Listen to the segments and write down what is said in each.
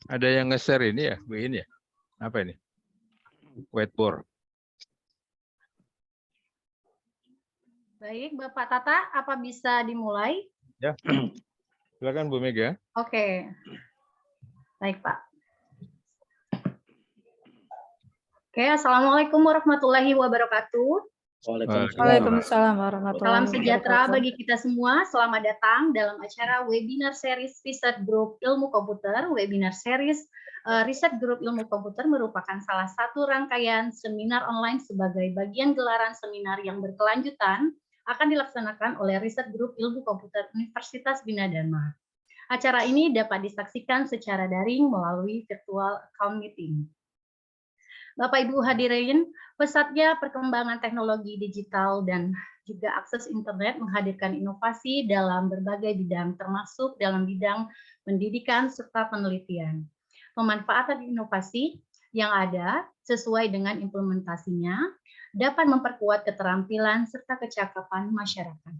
Ada yang nge-share ini ya, Bu In ya? Apa ini? Whiteboard. Baik, Bapak Tata, apa bisa dimulai? Ya, silakan Bu Mega. Oke, baik Pak. Oke, Assalamualaikum warahmatullahi wabarakatuh. Waalaikumsalam warahmatullahi Salam wabarakatuh. sejahtera bagi kita semua. Selamat datang dalam acara webinar series Research Group Ilmu Komputer. Webinar series Research Group Ilmu Komputer merupakan salah satu rangkaian seminar online sebagai bagian gelaran seminar yang berkelanjutan akan dilaksanakan oleh Research Group Ilmu Komputer Universitas Bina Dharma. Acara ini dapat disaksikan secara daring melalui virtual account meeting. Bapak Ibu hadirin, pesatnya perkembangan teknologi digital dan juga akses internet menghadirkan inovasi dalam berbagai bidang, termasuk dalam bidang pendidikan serta penelitian. Pemanfaatan inovasi yang ada sesuai dengan implementasinya dapat memperkuat keterampilan serta kecakapan masyarakat.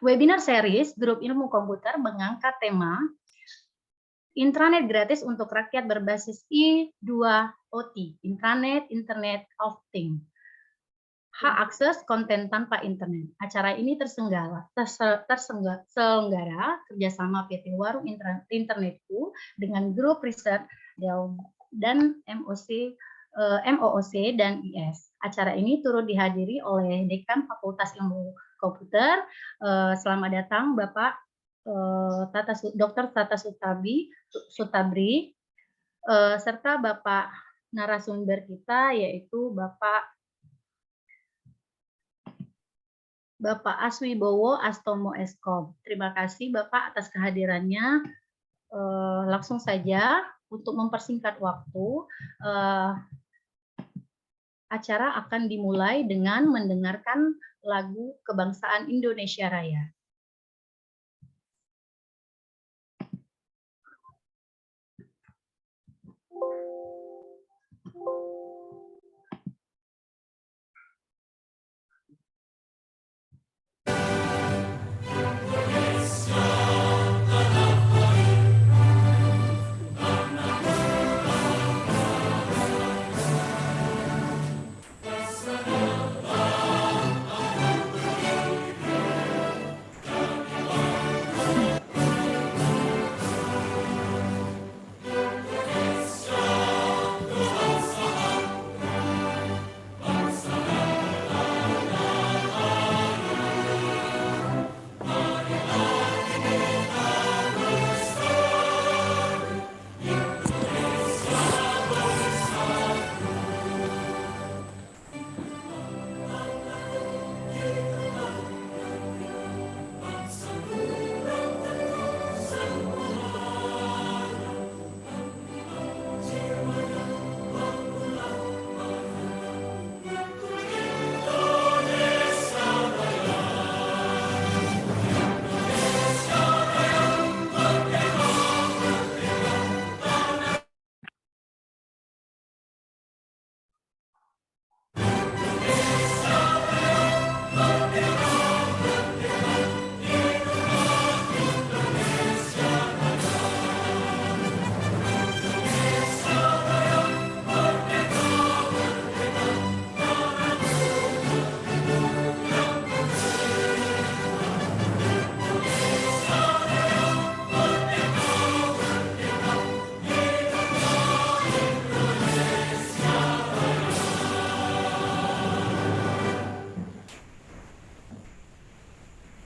Webinar series Grup Ilmu Komputer mengangkat tema Intranet gratis untuk rakyat berbasis I2OT, Intranet Internet of Things. Hak akses konten tanpa internet. Acara ini terselenggara kerjasama PT Warung Internetku dengan grup riset dan MOOC dan IS. Acara ini turut dihadiri oleh Dekan Fakultas Ilmu Komputer. Selamat datang Bapak Dr. Tata Sutabri, serta Bapak narasumber kita yaitu Bapak Aswibowo Astomo Eskom. Terima kasih Bapak atas kehadirannya. Langsung saja untuk mempersingkat waktu, acara akan dimulai dengan mendengarkan lagu Kebangsaan Indonesia Raya.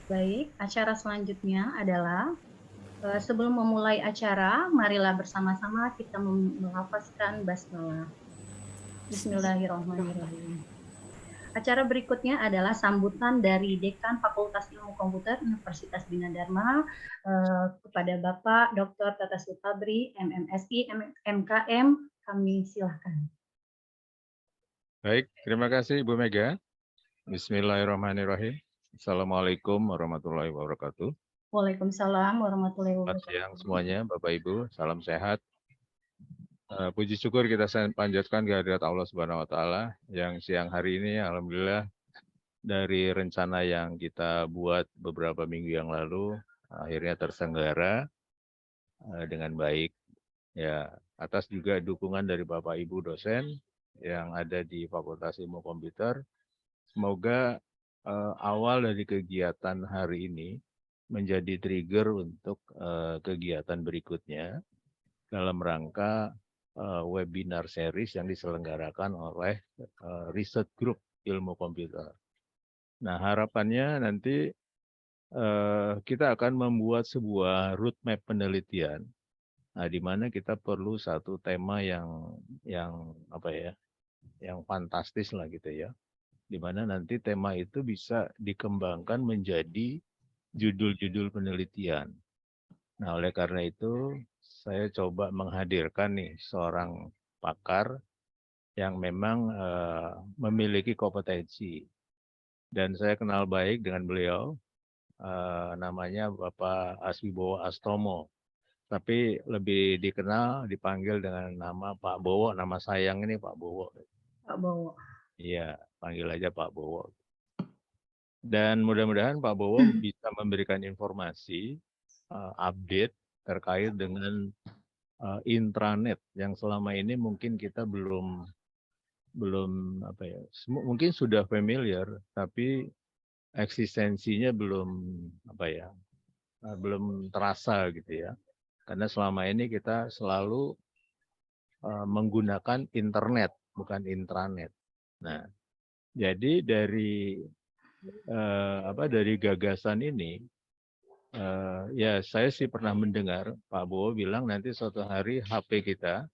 Baik, acara selanjutnya adalah sebelum memulai acara, marilah bersama-sama kita melafazkan basmalah. Bismillahirrahmanirrahim. Acara berikutnya adalah sambutan dari Dekan Fakultas Ilmu Komputer Universitas Bina Dharma kepada Bapak Dr. Tata Sutabri, MMSI, MKM. Kami silakan. Baik, terima kasih Ibu Mega. Bismillahirrahmanirrahim. Assalamualaikum warahmatullahi wabarakatuh. Waalaikumsalam warahmatullahi Selamat wabarakatuh. siang semuanya, Bapak Ibu. Salam sehat. Puji syukur kita panjatkan kehadirat Allah Subhanahu Wa Taala yang siang hari ini, alhamdulillah dari rencana yang kita buat beberapa minggu yang lalu akhirnya terselenggara dengan baik. Ya, atas juga dukungan dari Bapak Ibu dosen yang ada di Fakultas Ilmu Komputer. Semoga awal dari kegiatan hari ini menjadi trigger untuk kegiatan berikutnya dalam rangka webinar series yang diselenggarakan oleh Research Group Ilmu Komputer. Nah, harapannya nanti kita akan membuat sebuah roadmap penelitian. Nah, di mana kita perlu satu tema yang apa ya, yang fantastis lah gitu ya. Di mana nanti tema itu bisa dikembangkan menjadi judul-judul penelitian. Nah, oleh karena itu saya coba menghadirkan nih seorang pakar yang memang memiliki kompetensi. Dan saya kenal baik dengan beliau, namanya Bapak Aswibowo Astomo. Tapi lebih dikenal, dipanggil dengan nama Pak Bowo, nama sayang ini Pak Bowo. Pak Bowo. Iya, panggil aja Pak Bowo. Dan mudah-mudahan Pak Bowo bisa memberikan informasi, update terkait dengan intranet yang selama ini mungkin kita belum apa ya, mungkin sudah familiar, tapi eksistensinya belum apa ya, belum terasa gitu ya. Karena selama ini kita selalu menggunakan internet, bukan intranet. Nah, jadi dari dari gagasan ini, ya saya sih pernah mendengar Pak Bowo bilang nanti suatu hari HP kita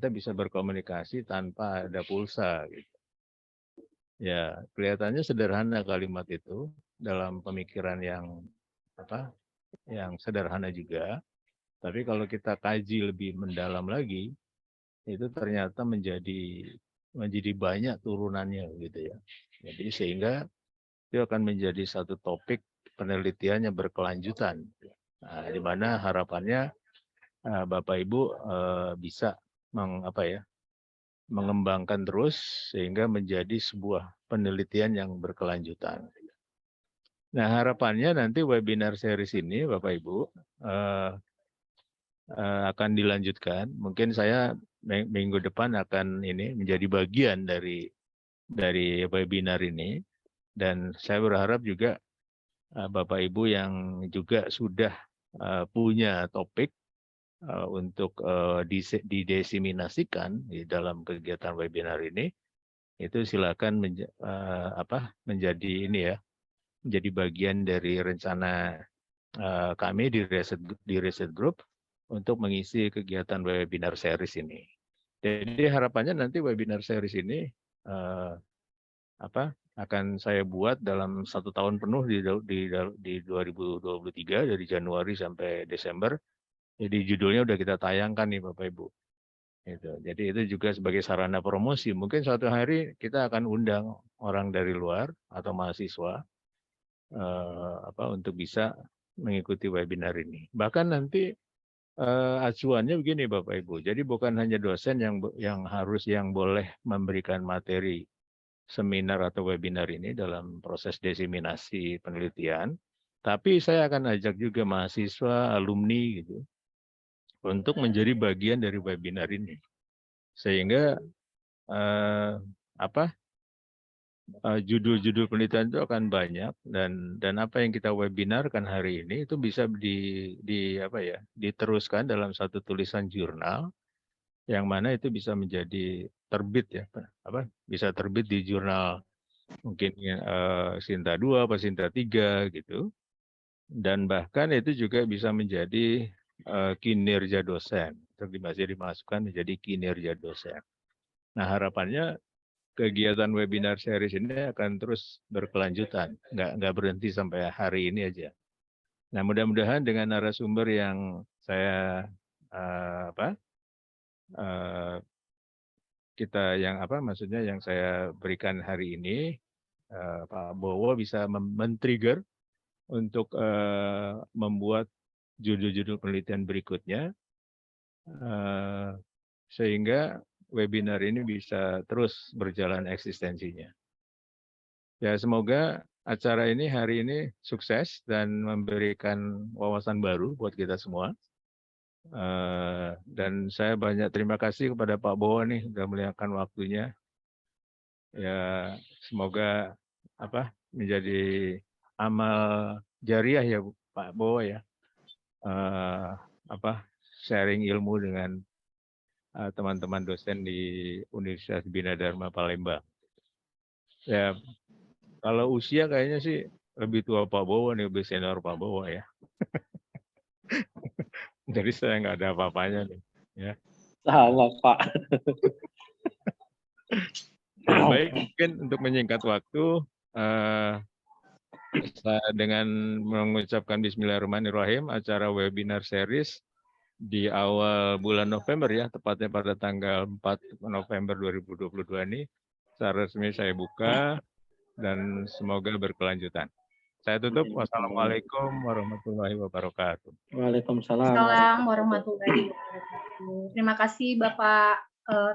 bisa berkomunikasi tanpa ada pulsa. Gitu. Ya, kelihatannya sederhana kalimat itu dalam pemikiran yang yang sederhana juga. Tapi kalau kita kaji lebih mendalam lagi, itu ternyata menjadi banyak turunannya gitu ya. Jadi sehingga itu akan menjadi satu topik penelitian yang berkelanjutan. Nah, di mana harapannya Bapak Ibu bisa mengembangkan terus sehingga menjadi sebuah penelitian yang berkelanjutan. Nah, harapannya nanti webinar series ini Bapak Ibu akan dilanjutkan. Mungkin saya minggu depan akan ini menjadi bagian dari webinar ini, dan saya berharap juga Bapak Ibu yang juga sudah punya topik untuk didesiminasikan di dalam kegiatan webinar ini, itu silakan menjadi ini ya, menjadi bagian dari rencana kami di Research Group untuk mengisi kegiatan webinar series ini. Jadi harapannya nanti webinar series ini akan saya buat dalam 1 tahun penuh di 2023 dari Januari sampai Desember. Jadi judulnya udah kita tayangkan nih Bapak Ibu. Jadi itu juga sebagai sarana promosi. Mungkin suatu hari kita akan undang orang dari luar atau mahasiswa untuk bisa mengikuti webinar ini. Bahkan nanti acuannya begini Bapak Ibu. Jadi bukan hanya dosen yang boleh memberikan materi seminar atau webinar ini dalam proses desiminasi penelitian, tapi saya akan ajak juga mahasiswa, alumni gitu untuk menjadi bagian dari webinar ini. Sehingga judul-judul penelitian itu akan banyak, dan apa yang kita webinarkan hari ini itu bisa diteruskan dalam satu tulisan jurnal yang mana itu bisa menjadi terbit ya, bisa terbit di jurnal mungkin Sinta 2 atau Sinta 3 gitu, dan bahkan itu juga bisa menjadi kinerja dosen, masih dimasukkan menjadi kinerja dosen. Nah, harapannya kegiatan webinar series ini akan terus berkelanjutan, nggak berhenti sampai hari ini aja. Nah, mudah-mudahan dengan narasumber yang saya yang saya berikan hari ini, Pak Bowo bisa men-trigger untuk membuat judul-judul penelitian berikutnya, sehingga webinar ini bisa terus berjalan eksistensinya. Ya, semoga acara ini hari ini sukses dan memberikan wawasan baru buat kita semua. Dan saya banyak terima kasih kepada Pak Bowo nih sudah meluangkan waktunya. Ya, semoga menjadi amal jariah ya Pak Bowo ya. Sharing ilmu dengan teman-teman dosen di Universitas Bina Dharma Palembang. Ya, kalau usia kayaknya sih lebih tua Pak Bowo nih, lebih senior Pak Bowo ya. Jadi saya nggak ada apa-apanya nih. Ya. Sama Pak. Ya, baik, mungkin untuk menyingkat waktu, saya dengan mengucapkan Bismillahirrahmanirrahim, acara webinar series di awal bulan November ya, tepatnya pada tanggal 4 November 2022 ini, secara resmi saya buka dan semoga berkelanjutan. Saya tutup. Wassalamualaikum warahmatullahi wabarakatuh. Waalaikumsalam. Assalamualaikum warahmatullahi wabarakatuh. Terima kasih Bapak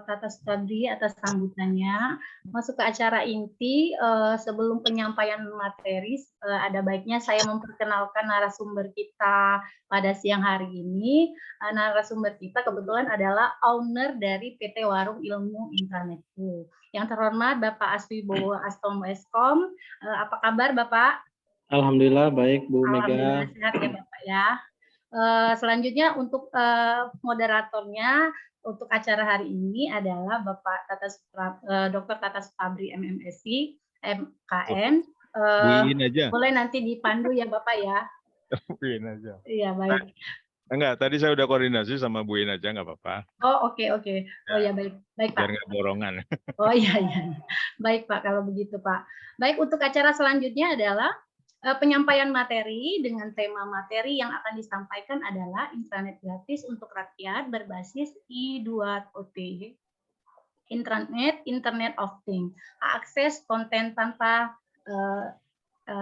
Tata Sutabri atas sambutannya. Masuk ke acara inti, sebelum penyampaian materi, ada baiknya saya memperkenalkan narasumber kita pada siang hari ini. Narasumber kita kebetulan adalah owner dari PT Warung Ilmu Intranetku. Yang terhormat Bapak Aswibowo Astomo Eskom. Apa kabar Bapak? Alhamdulillah baik Bu Mega. Alhamdulillah sehat ya Bapak ya. Selanjutnya untuk moderatornya untuk acara hari ini adalah Bapak Dr. Tata Sutabri MMSI MKN. Buin aja. Boleh nanti dipandu ya Bapak ya. Buin aja. Iya baik. Enggak, tadi saya udah koordinasi sama Buin aja, nggak apa-apa. Oh oke. Oh ya baik Pak. Biar nggak borongan. Oh iya. Baik Pak kalau begitu Pak. Baik, untuk acara selanjutnya adalah penyampaian materi dengan tema materi yang akan disampaikan adalah intranet gratis untuk rakyat berbasis I2OT. Internet of Things. Akses konten tanpa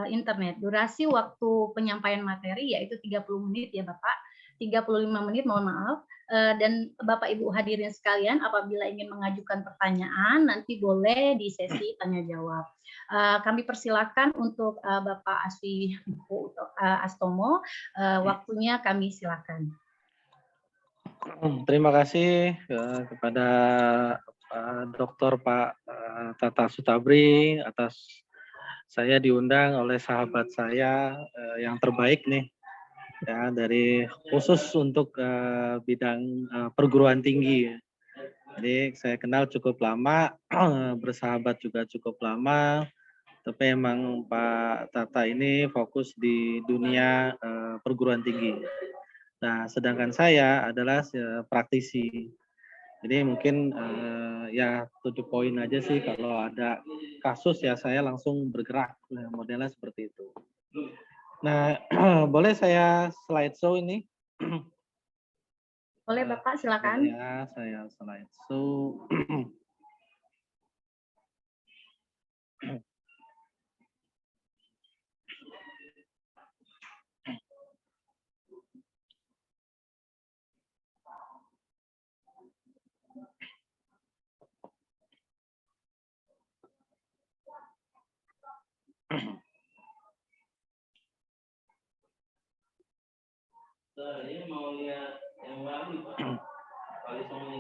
internet. Durasi waktu penyampaian materi yaitu 30 menit ya Bapak. 35 menit mohon maaf. Dan Bapak Ibu hadirin sekalian, apabila ingin mengajukan pertanyaan nanti boleh di sesi tanya jawab. Kami persilakan untuk Bapak Aswi Astomo, waktunya kami silakan. Terima kasih kepada Dr. Pak Tata Sutabri atas saya diundang oleh sahabat saya yang terbaik nih. Ya, dari khusus untuk bidang perguruan tinggi. Jadi saya kenal cukup lama, bersahabat juga cukup lama, tapi emang Pak Tata ini fokus di dunia perguruan tinggi. Nah, sedangkan saya adalah praktisi. Jadi mungkin ya to the point aja sih, kalau ada kasus ya saya langsung bergerak, modelnya seperti itu. Nah, boleh saya slideshow ini? Boleh Bapak, silakan. Ya, saya slideshow.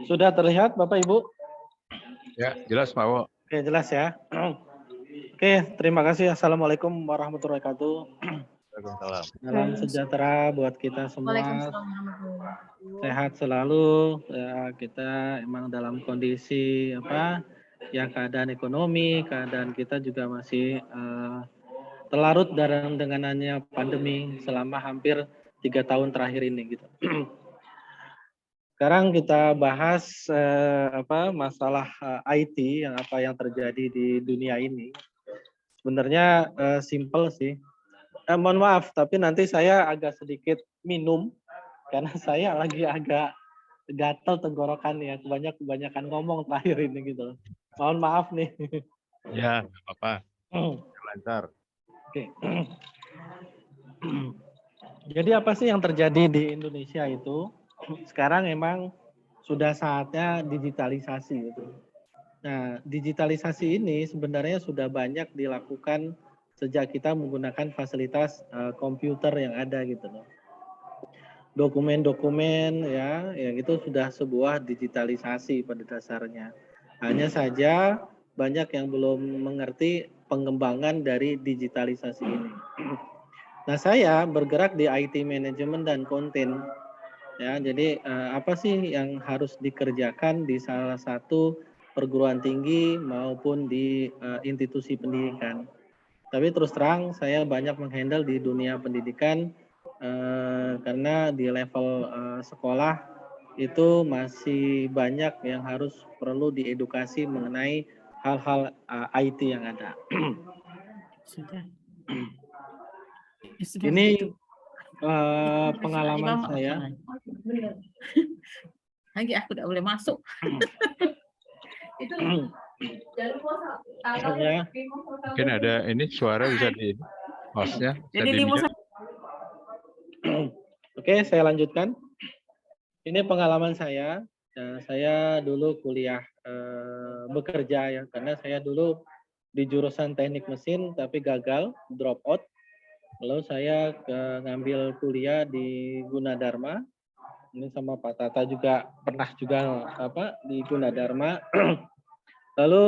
Sudah terlihat Bapak Ibu? Ya, jelas Pak Wo. Oke, jelas ya. Oke, terima kasih. Assalamualaikum warahmatullahi wabarakatuh. Waalaikumsalam. Salam sejahtera buat kita semua. Waalaikumsalam warahmatullahi wabarakatuh. Sehat selalu. Ya, kita emang dalam kondisi ya keadaan ekonomi, keadaan kita juga masih terlarut dengan adanya pandemi selama hampir 3 tahun terakhir ini gitu. Sekarang kita bahas masalah IT yang terjadi di dunia ini. Sebenarnya simple sih. Mohon maaf, tapi nanti saya agak sedikit minum karena saya lagi agak gatel tenggorokan ya, kebanyakan ngomong terakhir ini gitu. Mohon maaf nih. Ya, nggak apa-apa. Lancar. Oke. Jadi apa sih yang terjadi di Indonesia itu? Sekarang emang sudah saatnya digitalisasi gitu. Nah, digitalisasi ini sebenarnya sudah banyak dilakukan sejak kita menggunakan fasilitas komputer yang ada gitu loh. Dokumen-dokumen ya, yang itu sudah sebuah digitalisasi pada dasarnya. Hanya saja banyak yang belum mengerti pengembangan dari digitalisasi ini. Nah, saya bergerak di IT manajemen dan konten. Ya, jadi apa sih yang harus dikerjakan di salah satu perguruan tinggi maupun di institusi pendidikan. Tapi terus terang saya banyak menghandle di dunia pendidikan karena di level sekolah itu masih banyak yang harus perlu diedukasi mengenai hal-hal IT yang ada. Sudah. Ya, sudah Ini begitu. pengalaman saya. Lagi aku tidak boleh masuk. Itu Ya. Mungkin ada ini suara bisa di hostnya. Bisa Jadi di limo mute. Oke, saya lanjutkan. Ini pengalaman saya. Saya dulu kuliah bekerja ya, karena saya dulu di jurusan teknik mesin tapi gagal, drop out. Lalu saya ngambil kuliah di Gunadarma. Ini sama Pak Tata juga pernah juga di Gunadarma. Lalu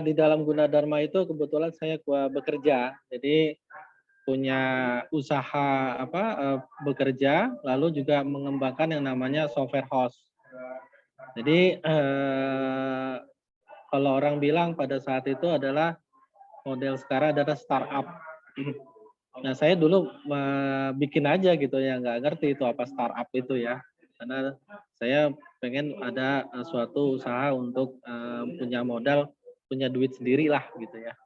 di dalam Gunadarma itu kebetulan saya bekerja. Jadi punya usaha bekerja, lalu juga mengembangkan yang namanya software house. Jadi kalau orang bilang pada saat itu adalah model sekarang adalah startup. Nah, saya dulu bikin aja gitu ya, nggak ngerti itu apa startup itu ya. Karena saya pengen ada suatu usaha untuk punya modal, punya duit sendiri lah gitu ya.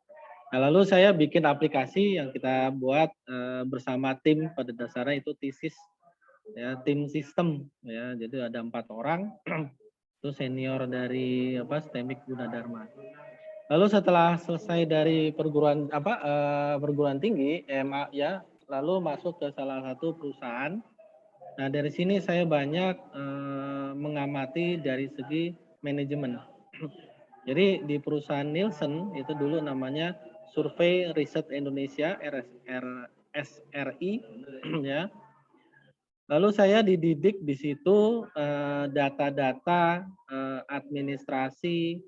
Nah, lalu saya bikin aplikasi yang kita buat bersama tim, pada dasarnya itu TSIS, ya, tim sistem ya. Jadi ada 4 orang, itu senior dari STEMIK Gunadarma. Lalu setelah selesai dari perguruan tinggi EMA ya, lalu masuk ke salah satu perusahaan. Nah, dari sini saya banyak mengamati dari segi manajemen. Jadi di perusahaan Nielsen itu dulu namanya Survei Riset Indonesia SRI ya. Lalu saya dididik di situ data-data administrasi,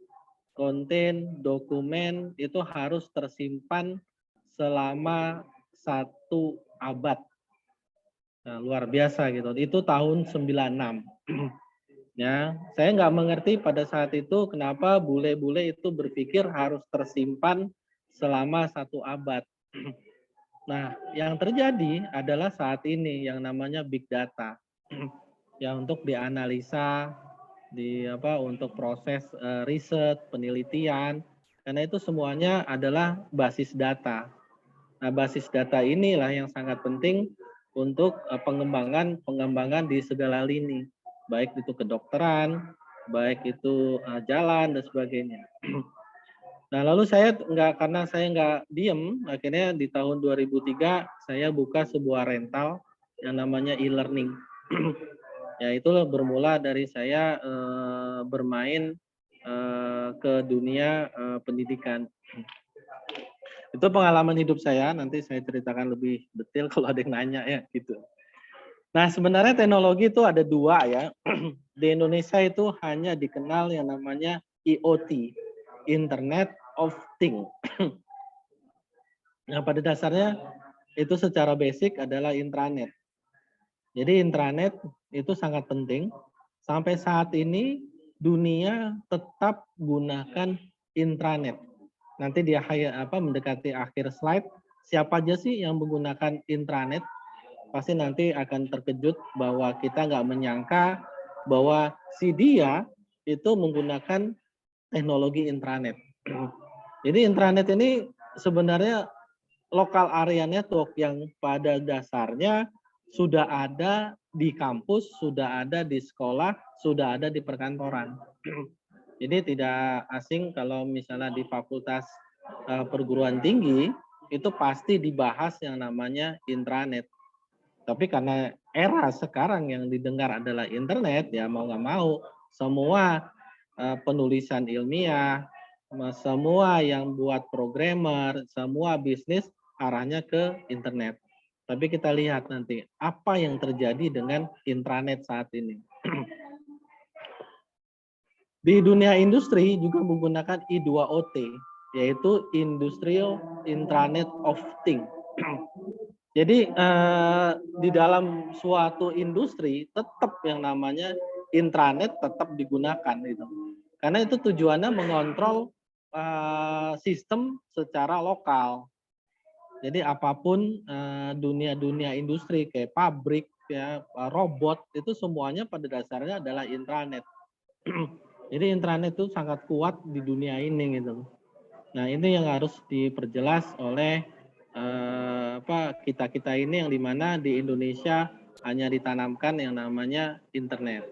konten, dokumen itu harus tersimpan selama 1 abad. Nah, luar biasa gitu. Itu tahun 96. Ya, saya nggak mengerti pada saat itu kenapa bule-bule itu berpikir harus tersimpan selama 1 abad. Nah, yang terjadi adalah saat ini yang namanya big data. Ya, untuk dianalisa, untuk proses riset, penelitian, karena itu semuanya adalah basis data. Nah, basis data inilah yang sangat penting untuk pengembangan di segala lini, baik itu kedokteran, baik itu jalan dan sebagainya. Nah, lalu karena saya nggak diem, akhirnya di tahun 2003 saya buka sebuah rental yang namanya e-learning. Ya, itu bermula dari saya bermain ke dunia pendidikan. Itu pengalaman hidup saya, nanti saya ceritakan lebih detail kalau ada yang nanya ya gitu. Nah, sebenarnya teknologi itu ada 2 ya. Di Indonesia itu hanya dikenal yang namanya IoT, Internet of Things. Nah, pada dasarnya itu secara basic adalah intranet. Jadi intranet itu sangat penting. Sampai saat ini dunia tetap gunakan intranet. Nanti di mendekati akhir slide, siapa aja sih yang menggunakan intranet? Pasti nanti akan terkejut bahwa kita nggak menyangka bahwa si dia itu menggunakan teknologi intranet. Jadi intranet ini sebenarnya lokal area network yang pada dasarnya sudah ada di kampus, sudah ada di sekolah, sudah ada di perkantoran. Jadi tidak asing kalau misalnya di fakultas perguruan tinggi itu pasti dibahas yang namanya intranet. Tapi karena era sekarang yang didengar adalah internet, ya mau nggak mau semua penulisan ilmiah, Semua yang buat programmer, semua bisnis arahnya ke internet. Tapi kita lihat nanti apa yang terjadi dengan intranet saat ini. Di dunia industri juga menggunakan I2OT, yaitu Industrial Intranet of Things. Jadi di dalam suatu industri tetap yang namanya intranet tetap digunakan itu. Karena itu tujuannya mengontrol sistem secara lokal. Jadi apapun dunia-dunia industri kayak pabrik, ya robot itu semuanya pada dasarnya adalah intranet. Jadi intranet itu sangat kuat di dunia ini gitu. Nah ini yang harus diperjelas oleh kita ini yang dimana di Indonesia hanya ditanamkan yang namanya internet.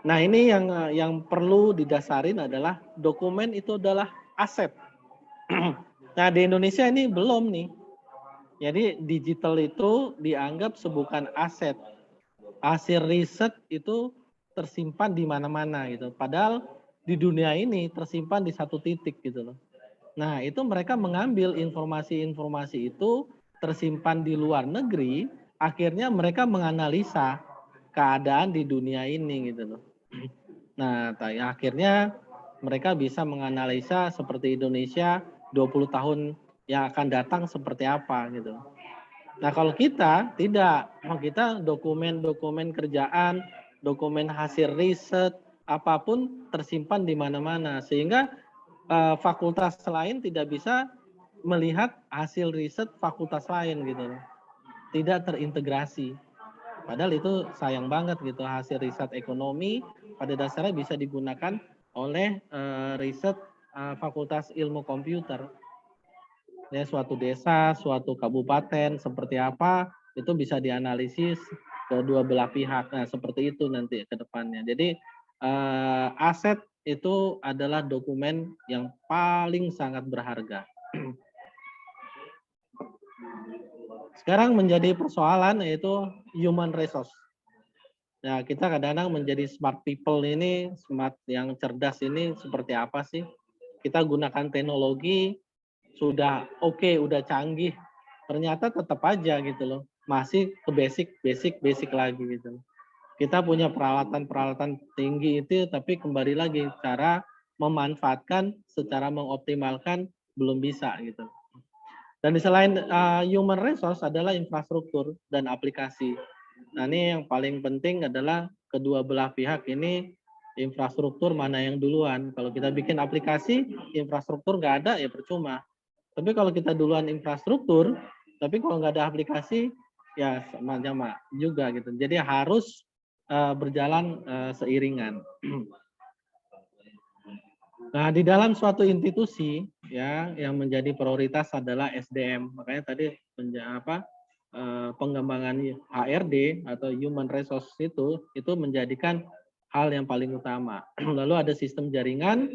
Nah ini yang perlu didasarin adalah dokumen itu adalah aset. Nah di Indonesia ini belum nih. Jadi digital itu dianggap bukan aset. Hasil riset itu tersimpan di mana-mana gitu. Padahal di dunia ini tersimpan di satu titik gitu loh. Nah itu mereka mengambil informasi-informasi itu tersimpan di luar negeri, akhirnya mereka menganalisa keadaan di dunia ini gitu loh. Nah akhirnya mereka bisa menganalisa seperti Indonesia 20 tahun yang akan datang seperti apa gitu. Nah kalau kita tidak, kita dokumen-dokumen kerjaan, dokumen hasil riset, apapun tersimpan di mana-mana. Sehingga fakultas lain tidak bisa melihat hasil riset fakultas lain gitu. Tidak terintegrasi. Padahal itu sayang banget gitu, hasil riset ekonomi pada dasarnya bisa digunakan oleh riset fakultas ilmu komputer. Ya, suatu desa, suatu kabupaten seperti apa itu bisa dianalisis kedua belah pihak. Nah, seperti itu nanti ke depannya. Jadi aset itu adalah dokumen yang paling sangat berharga. Sekarang menjadi persoalan yaitu human resource. Nah, kita kadang-kadang menjadi smart people ini, smart yang cerdas ini seperti apa sih? Kita gunakan teknologi, sudah oke, udah canggih, ternyata tetap aja gitu loh, masih ke basic lagi gitu. Kita punya peralatan tinggi itu, tapi kembali lagi cara memanfaatkan secara mengoptimalkan belum bisa gitu. Dan di selain human resource adalah infrastruktur dan aplikasi. Nah ini yang paling penting adalah kedua belah pihak ini infrastruktur mana yang duluan. Kalau kita bikin aplikasi, infrastruktur nggak ada ya percuma. Tapi kalau kita duluan infrastruktur, tapi kalau nggak ada aplikasi, ya sama juga gitu. Jadi harus berjalan seiringan. Nah, di dalam suatu institusi ya yang menjadi prioritas adalah SDM. Makanya tadi pengembangan HRD atau human resource itu menjadikan hal yang paling utama. Lalu ada sistem jaringan,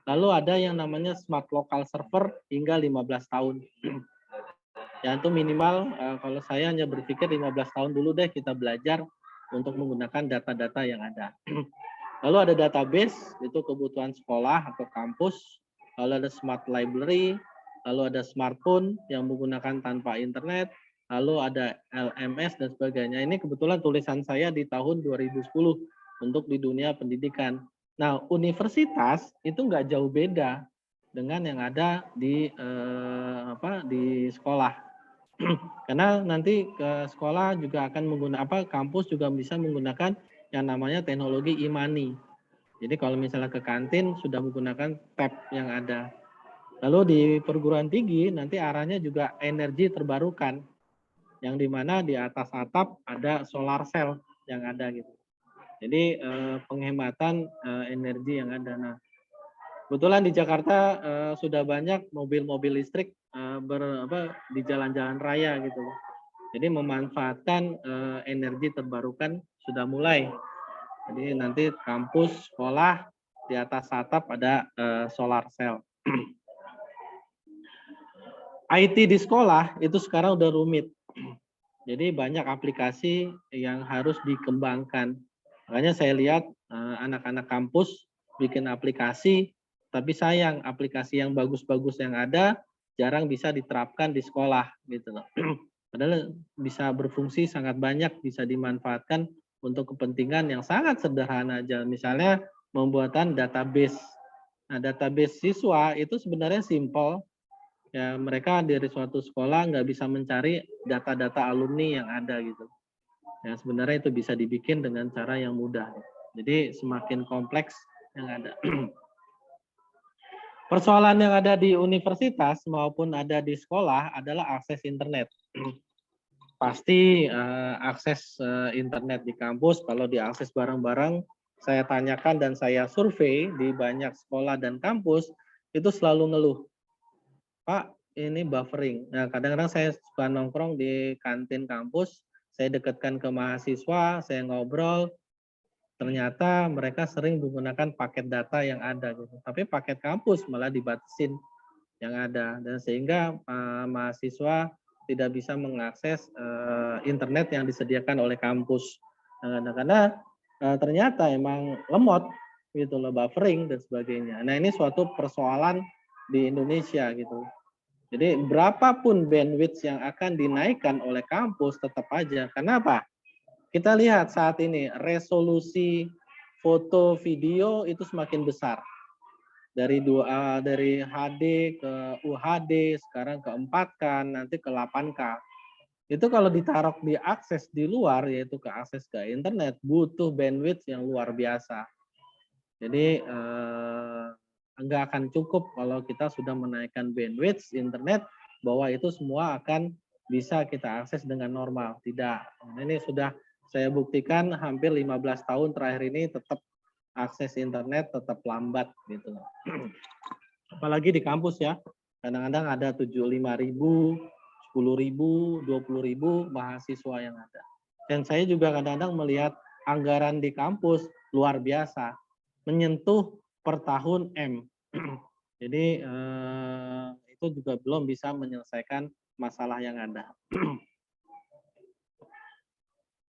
lalu ada yang namanya smart local server hingga 15 tahun. Ya itu minimal kalau saya hanya berpikir 15 tahun dulu deh kita belajar untuk menggunakan data-data yang ada. Lalu ada database, itu kebutuhan sekolah atau kampus. Lalu ada smart library, lalu ada smartphone yang menggunakan tanpa internet, lalu ada LMS dan sebagainya. Ini kebetulan tulisan saya di tahun 2010 untuk di dunia pendidikan. Nah, universitas itu nggak jauh beda dengan yang ada di sekolah. Karena nanti ke sekolah juga akan menggunakan kampus juga bisa menggunakan yang namanya teknologi e-money. Jadi kalau misalnya ke kantin sudah menggunakan tab yang ada. Lalu di perguruan tinggi nanti arahnya juga energi terbarukan. Yang dimana di atas atap ada solar cell yang ada gitu. Jadi penghematan energi yang ada. Nah, kebetulan di Jakarta sudah banyak mobil-mobil listrik di jalan-jalan raya gitu. Jadi memanfaatkan energi terbarukan sudah mulai. Jadi nanti kampus, sekolah, di atas atap ada solar cell. IT di sekolah itu sekarang udah rumit. Jadi banyak aplikasi yang harus dikembangkan. Makanya saya lihat anak-anak kampus bikin aplikasi, tapi sayang aplikasi yang bagus-bagus yang ada jarang bisa diterapkan di sekolah gitu loh. Padahal bisa berfungsi sangat banyak, bisa dimanfaatkan untuk kepentingan yang sangat sederhana aja. Misalnya pembuatan database. Nah, database siswa itu sebenarnya simple. Ya, mereka dari suatu sekolah nggak bisa mencari data-data alumni yang ada gitu. Ya, sebenarnya itu bisa dibikin dengan cara yang mudah. Jadi semakin kompleks yang ada. Persoalan yang ada di universitas maupun ada di sekolah adalah akses internet. Pasti akses internet di kampus, kalau diakses bareng-bareng, saya tanyakan dan saya survei di banyak sekolah dan kampus, itu selalu ngeluh. Pak, ini buffering. Nah, kadang-kadang saya suka nongkrong di kantin kampus, saya dekatkan ke mahasiswa, saya ngobrol, ternyata mereka sering menggunakan paket data yang ada gitu. Tapi paket kampus malah dibatasin yang ada, dan sehingga mahasiswa tidak bisa mengakses internet yang disediakan oleh kampus. Karena ternyata emang lemot gitu loh, buffering dan sebagainya. Nah, ini suatu persoalan di Indonesia gitu. Jadi berapapun bandwidth yang akan dinaikkan oleh kampus tetap aja. Kenapa? Kita lihat saat ini resolusi foto video itu semakin besar. Dari dari HD ke UHD, sekarang ke 4K, nanti ke 8K. Itu kalau ditaruh di akses di luar, yaitu ke akses ke internet, butuh bandwidth yang luar biasa. Jadi nggak akan cukup kalau kita sudah menaikkan bandwidth internet, bahwa itu semua akan bisa kita akses dengan normal. Tidak. Nah, ini sudah saya buktikan hampir 15 tahun terakhir ini tetap akses internet tetap lambat gitu. Apalagi di kampus ya. Kadang-kadang ada 75.000, 10.000, 20.000 mahasiswa yang ada. Dan saya juga kadang-kadang melihat anggaran di kampus luar biasa. Menyentuh per tahun M. Jadi itu juga belum bisa menyelesaikan masalah yang ada.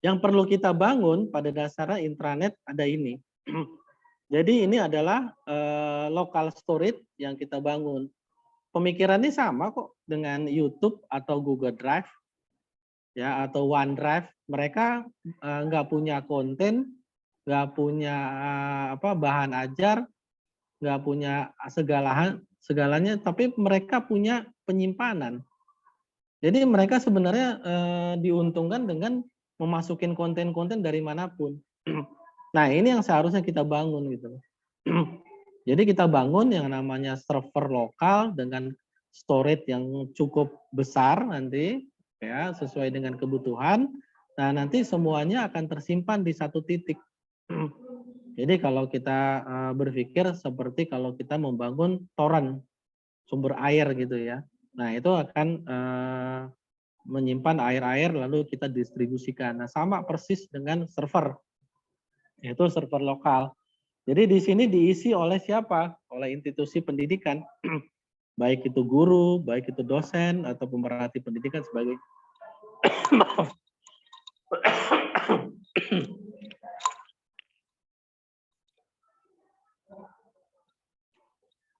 Yang perlu kita bangun pada dasarnya intranet ada ini. Jadi ini adalah local storage yang kita bangun. Pemikirannya sama kok dengan YouTube atau Google Drive, ya, atau OneDrive. Mereka nggak punya konten, nggak punya bahan ajar, nggak punya segalanya, tapi mereka punya penyimpanan. Jadi mereka sebenarnya diuntungkan dengan memasukin konten-konten dari manapun. Nah, ini yang seharusnya kita bangun gitu. Jadi kita bangun yang namanya server lokal dengan storage yang cukup besar nanti, ya, sesuai dengan kebutuhan. Nah, nanti semuanya akan tersimpan di satu titik. Jadi kalau kita berpikir seperti kalau kita membangun toren, sumber air gitu ya. Nah, itu akan menyimpan air-air lalu kita distribusikan. Nah, sama persis dengan server, yaitu server lokal. Jadi di sini diisi oleh siapa? Oleh institusi pendidikan, baik itu guru, baik itu dosen atau pemerhati pendidikan sebagai.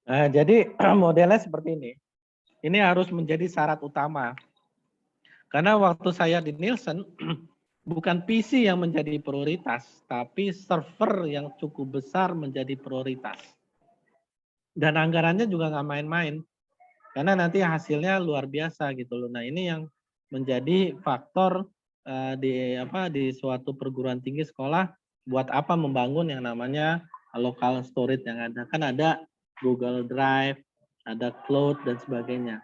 Nah, jadi modelnya seperti ini. Ini harus menjadi syarat utama. Karena waktu saya di Nielsen, bukan PC yang menjadi prioritas, tapi server yang cukup besar menjadi prioritas. Dan anggarannya juga nggak main-main, karena nanti hasilnya luar biasa gitu loh. Nah, ini yang menjadi faktor di suatu perguruan tinggi sekolah, buat apa membangun yang namanya local storage yang ada. Kan ada Google Drive, ada cloud dan sebagainya.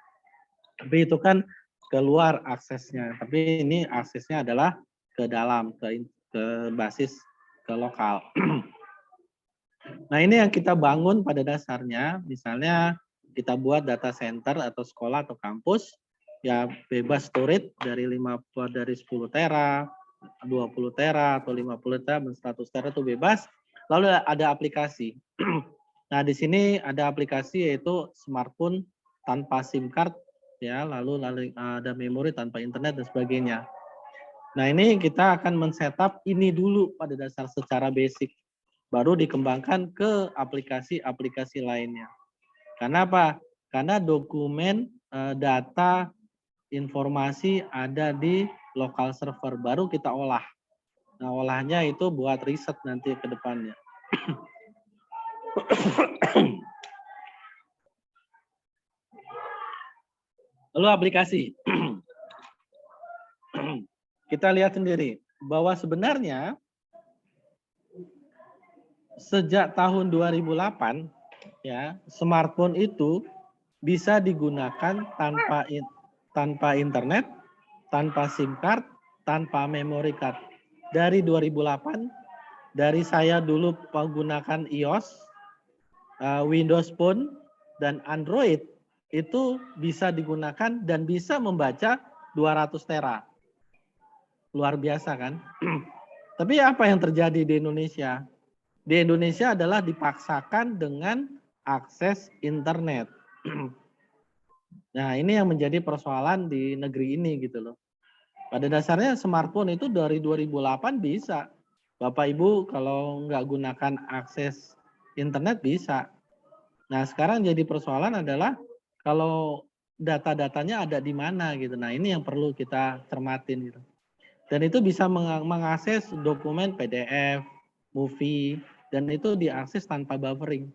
Tapi itu kan keluar aksesnya, tapi ini aksesnya adalah ke dalam, ke basis, ke lokal. Nah, ini yang kita bangun pada dasarnya, misalnya kita buat data center atau sekolah atau kampus, ya bebas storage dari 10 tera, 20 tera, atau 50 tera, 100 tera itu bebas. Lalu ada aplikasi. Nah, di sini ada aplikasi yaitu smartphone tanpa SIM card, ya, lalu ada memori tanpa internet dan sebagainya. Nah, ini kita akan men-setup ini dulu pada dasar secara basic. baru dikembangkan ke aplikasi-aplikasi lainnya. Karena apa? Karena dokumen, data, informasi ada di lokal server, baru kita olah. Nah, olahnya itu buat riset nanti ke depannya. Lalu aplikasi. Kita lihat sendiri bahwa sebenarnya sejak tahun 2008 ya, smartphone itu bisa digunakan tanpa internet, tanpa SIM card, tanpa memory card. Dari 2008, dari saya dulu menggunakan iOS, Windows Phone, dan Android, itu bisa digunakan dan bisa membaca 200 tera. Luar biasa kan? Tapi apa yang terjadi di Indonesia? Di Indonesia adalah dipaksakan dengan akses internet. Nah, ini yang menjadi persoalan di negeri ini gitu loh. Pada dasarnya smartphone itu dari 2008 bisa. Bapak Ibu kalau nggak gunakan akses internet bisa. Nah, sekarang jadi persoalan adalah kalau data-datanya ada di mana gitu. Nah, ini yang perlu kita cermatin gitu. Dan itu bisa mengakses dokumen PDF, movie, dan itu diakses tanpa buffering.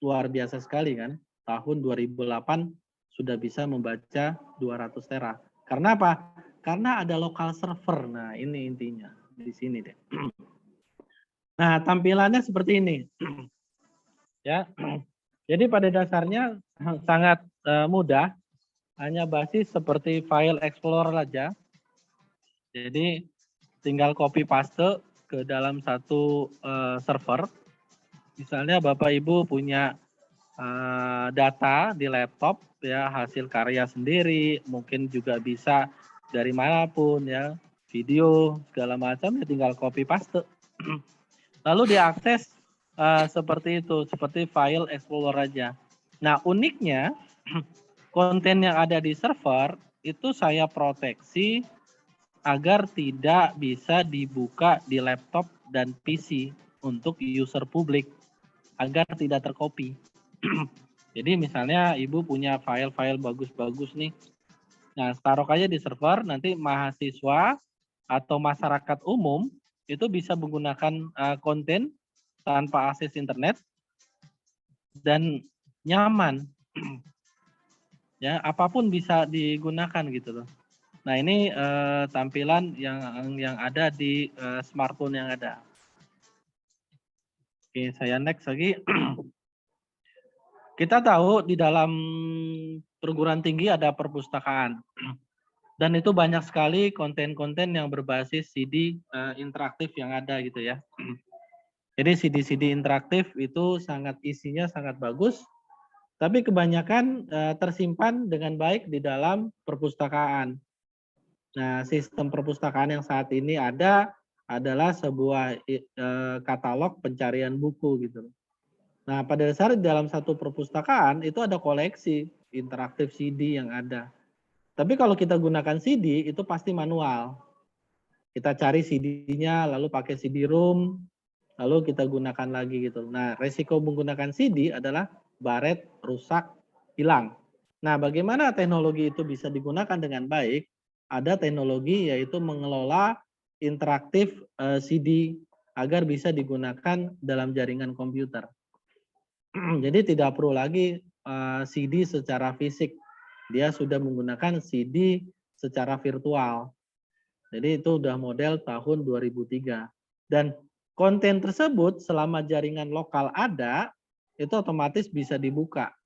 Luar biasa sekali kan. Tahun 2008 sudah bisa membaca 200 tera. Karena apa? Karena ada local server. Nah, ini intinya di sini deh. Nah, tampilannya seperti ini. Ya. Jadi pada dasarnya sangat mudah. Hanya basis seperti file explorer aja. Jadi tinggal copy paste ke dalam satu server. Misalnya Bapak Ibu punya data di laptop ya, hasil karya sendiri, mungkin juga bisa dari manapun ya, video segala macam ya, tinggal copy paste. Lalu diakses seperti itu, seperti file explorer aja. Nah, uniknya konten yang ada di server itu saya proteksi agar tidak bisa dibuka di laptop dan PC untuk user publik, agar tidak tercopy. Jadi misalnya Ibu punya file-file bagus-bagus nih, nah taruh aja di server, nanti mahasiswa atau masyarakat umum itu bisa menggunakan konten tanpa akses internet dan nyaman. Ya, apapun bisa digunakan gitu loh. Nah, ini tampilan yang ada di smartphone yang ada. Oke, saya next lagi. Kita tahu di dalam perguruan tinggi ada perpustakaan. Dan itu banyak sekali konten-konten yang berbasis CD interaktif yang ada gitu ya. Jadi CD-CD interaktif itu isinya sangat bagus, tapi kebanyakan tersimpan dengan baik di dalam perpustakaan. Nah, sistem perpustakaan yang saat ini ada adalah sebuah katalog pencarian buku gitu. Nah, pada dasarnya dalam satu perpustakaan itu ada koleksi interaktif CD yang ada. Tapi kalau kita gunakan CD itu pasti manual. Kita cari CD-nya, lalu pakai CD-ROM, lalu kita gunakan lagi gitu. Nah, resiko menggunakan CD adalah baret, rusak, hilang. Nah, bagaimana teknologi itu bisa digunakan dengan baik? Ada teknologi yaitu mengelola interaktif CD agar bisa digunakan dalam jaringan komputer. Jadi tidak perlu lagi CD secara fisik. Dia sudah menggunakan CD secara virtual. Jadi itu udah model tahun 2003. Dan konten tersebut selama jaringan lokal ada, itu otomatis bisa dibuka.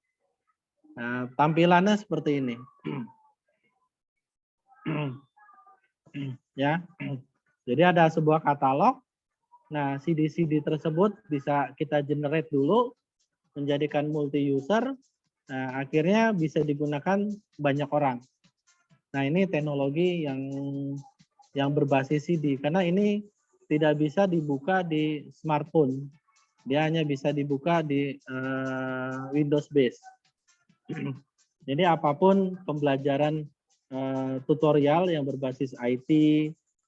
Nah, tampilannya seperti ini. Ya. Jadi ada sebuah katalog. Nah, CD-CD tersebut bisa kita generate dulu, menjadikan multi user. Nah, akhirnya bisa digunakan banyak orang. Nah, ini teknologi yang berbasis CD karena ini tidak bisa dibuka di smartphone. Dia hanya bisa dibuka di Windows base. Jadi apapun pembelajaran tutorial yang berbasis IT,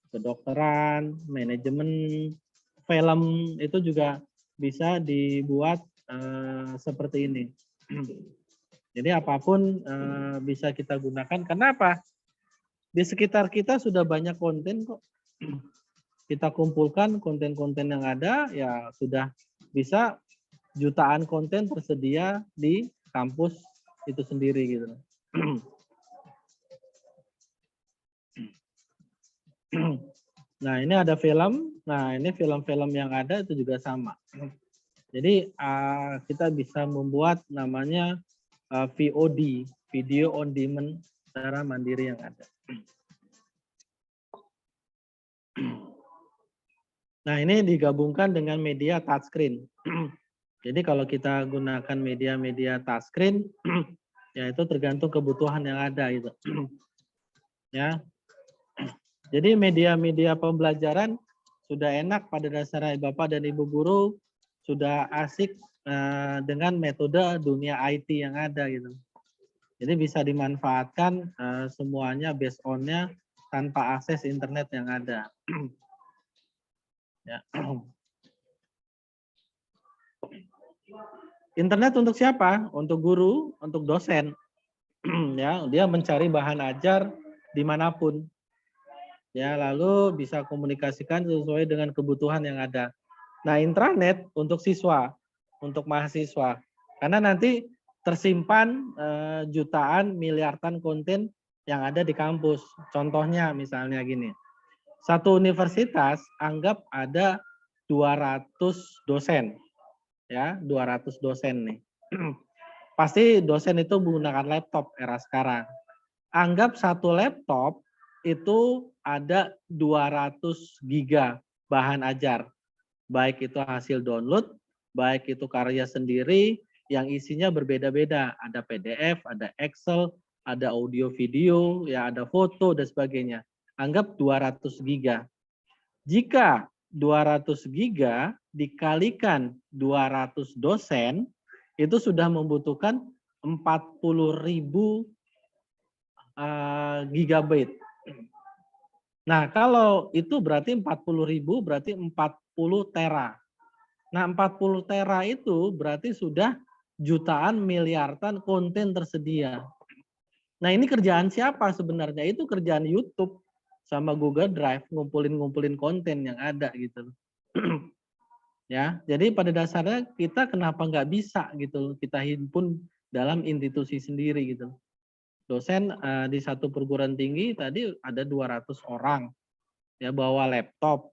kedokteran, manajemen, film itu juga bisa dibuat seperti ini. Jadi apapun bisa kita gunakan. Kenapa? Di sekitar kita sudah banyak konten kok. Kita kumpulkan konten-konten yang ada, ya sudah bisa jutaan konten tersedia di kampus itu sendiri gitu. Nah, ini ada film. Nah, ini film-film yang ada itu juga sama. Jadi kita bisa membuat namanya VOD, video on demand secara mandiri yang ada. Nah, ini digabungkan dengan media touchscreen. Jadi kalau kita gunakan media-media touchscreen, ya itu tergantung kebutuhan yang ada gitu. Ya. Jadi media-media pembelajaran sudah enak pada dasarnya Bapak dan Ibu guru sudah asik dengan metode dunia IT yang ada gitu. Jadi bisa dimanfaatkan semuanya based on-nya tanpa akses internet yang ada. Ya. Internet untuk siapa? Untuk guru, untuk dosen. Ya, dia mencari bahan ajar dimanapun. Ya, lalu bisa komunikasikan sesuai dengan kebutuhan yang ada. Nah, intranet untuk siswa, untuk mahasiswa. Karena nanti tersimpan jutaan, miliaran konten yang ada di kampus. Contohnya misalnya gini. Satu universitas anggap ada 200 dosen. Ya, 200 dosen nih. Pasti dosen itu menggunakan laptop era sekarang. Anggap satu laptop itu ada 200 giga bahan ajar. Baik itu hasil download, baik itu karya sendiri yang isinya berbeda-beda. Ada PDF, ada Excel, ada audio video, ya ada foto dan sebagainya. Anggap 200 giga. Jika 200 giga dikalikan 200 dosen, itu sudah membutuhkan 40.000 gigabyte. Nah, kalau itu berarti 40.000 berarti 40 tera. Nah, 40 tera itu berarti sudah jutaan miliaran konten tersedia. Nah, ini kerjaan siapa sebenarnya? Itu kerjaan YouTube sama Google Drive, ngumpulin konten yang ada gitu. Ya, jadi pada dasarnya kita kenapa nggak bisa gitu, kita himpun dalam institusi sendiri gitu. Dosen di satu perguruan tinggi tadi ada 200 orang, ya bawa laptop,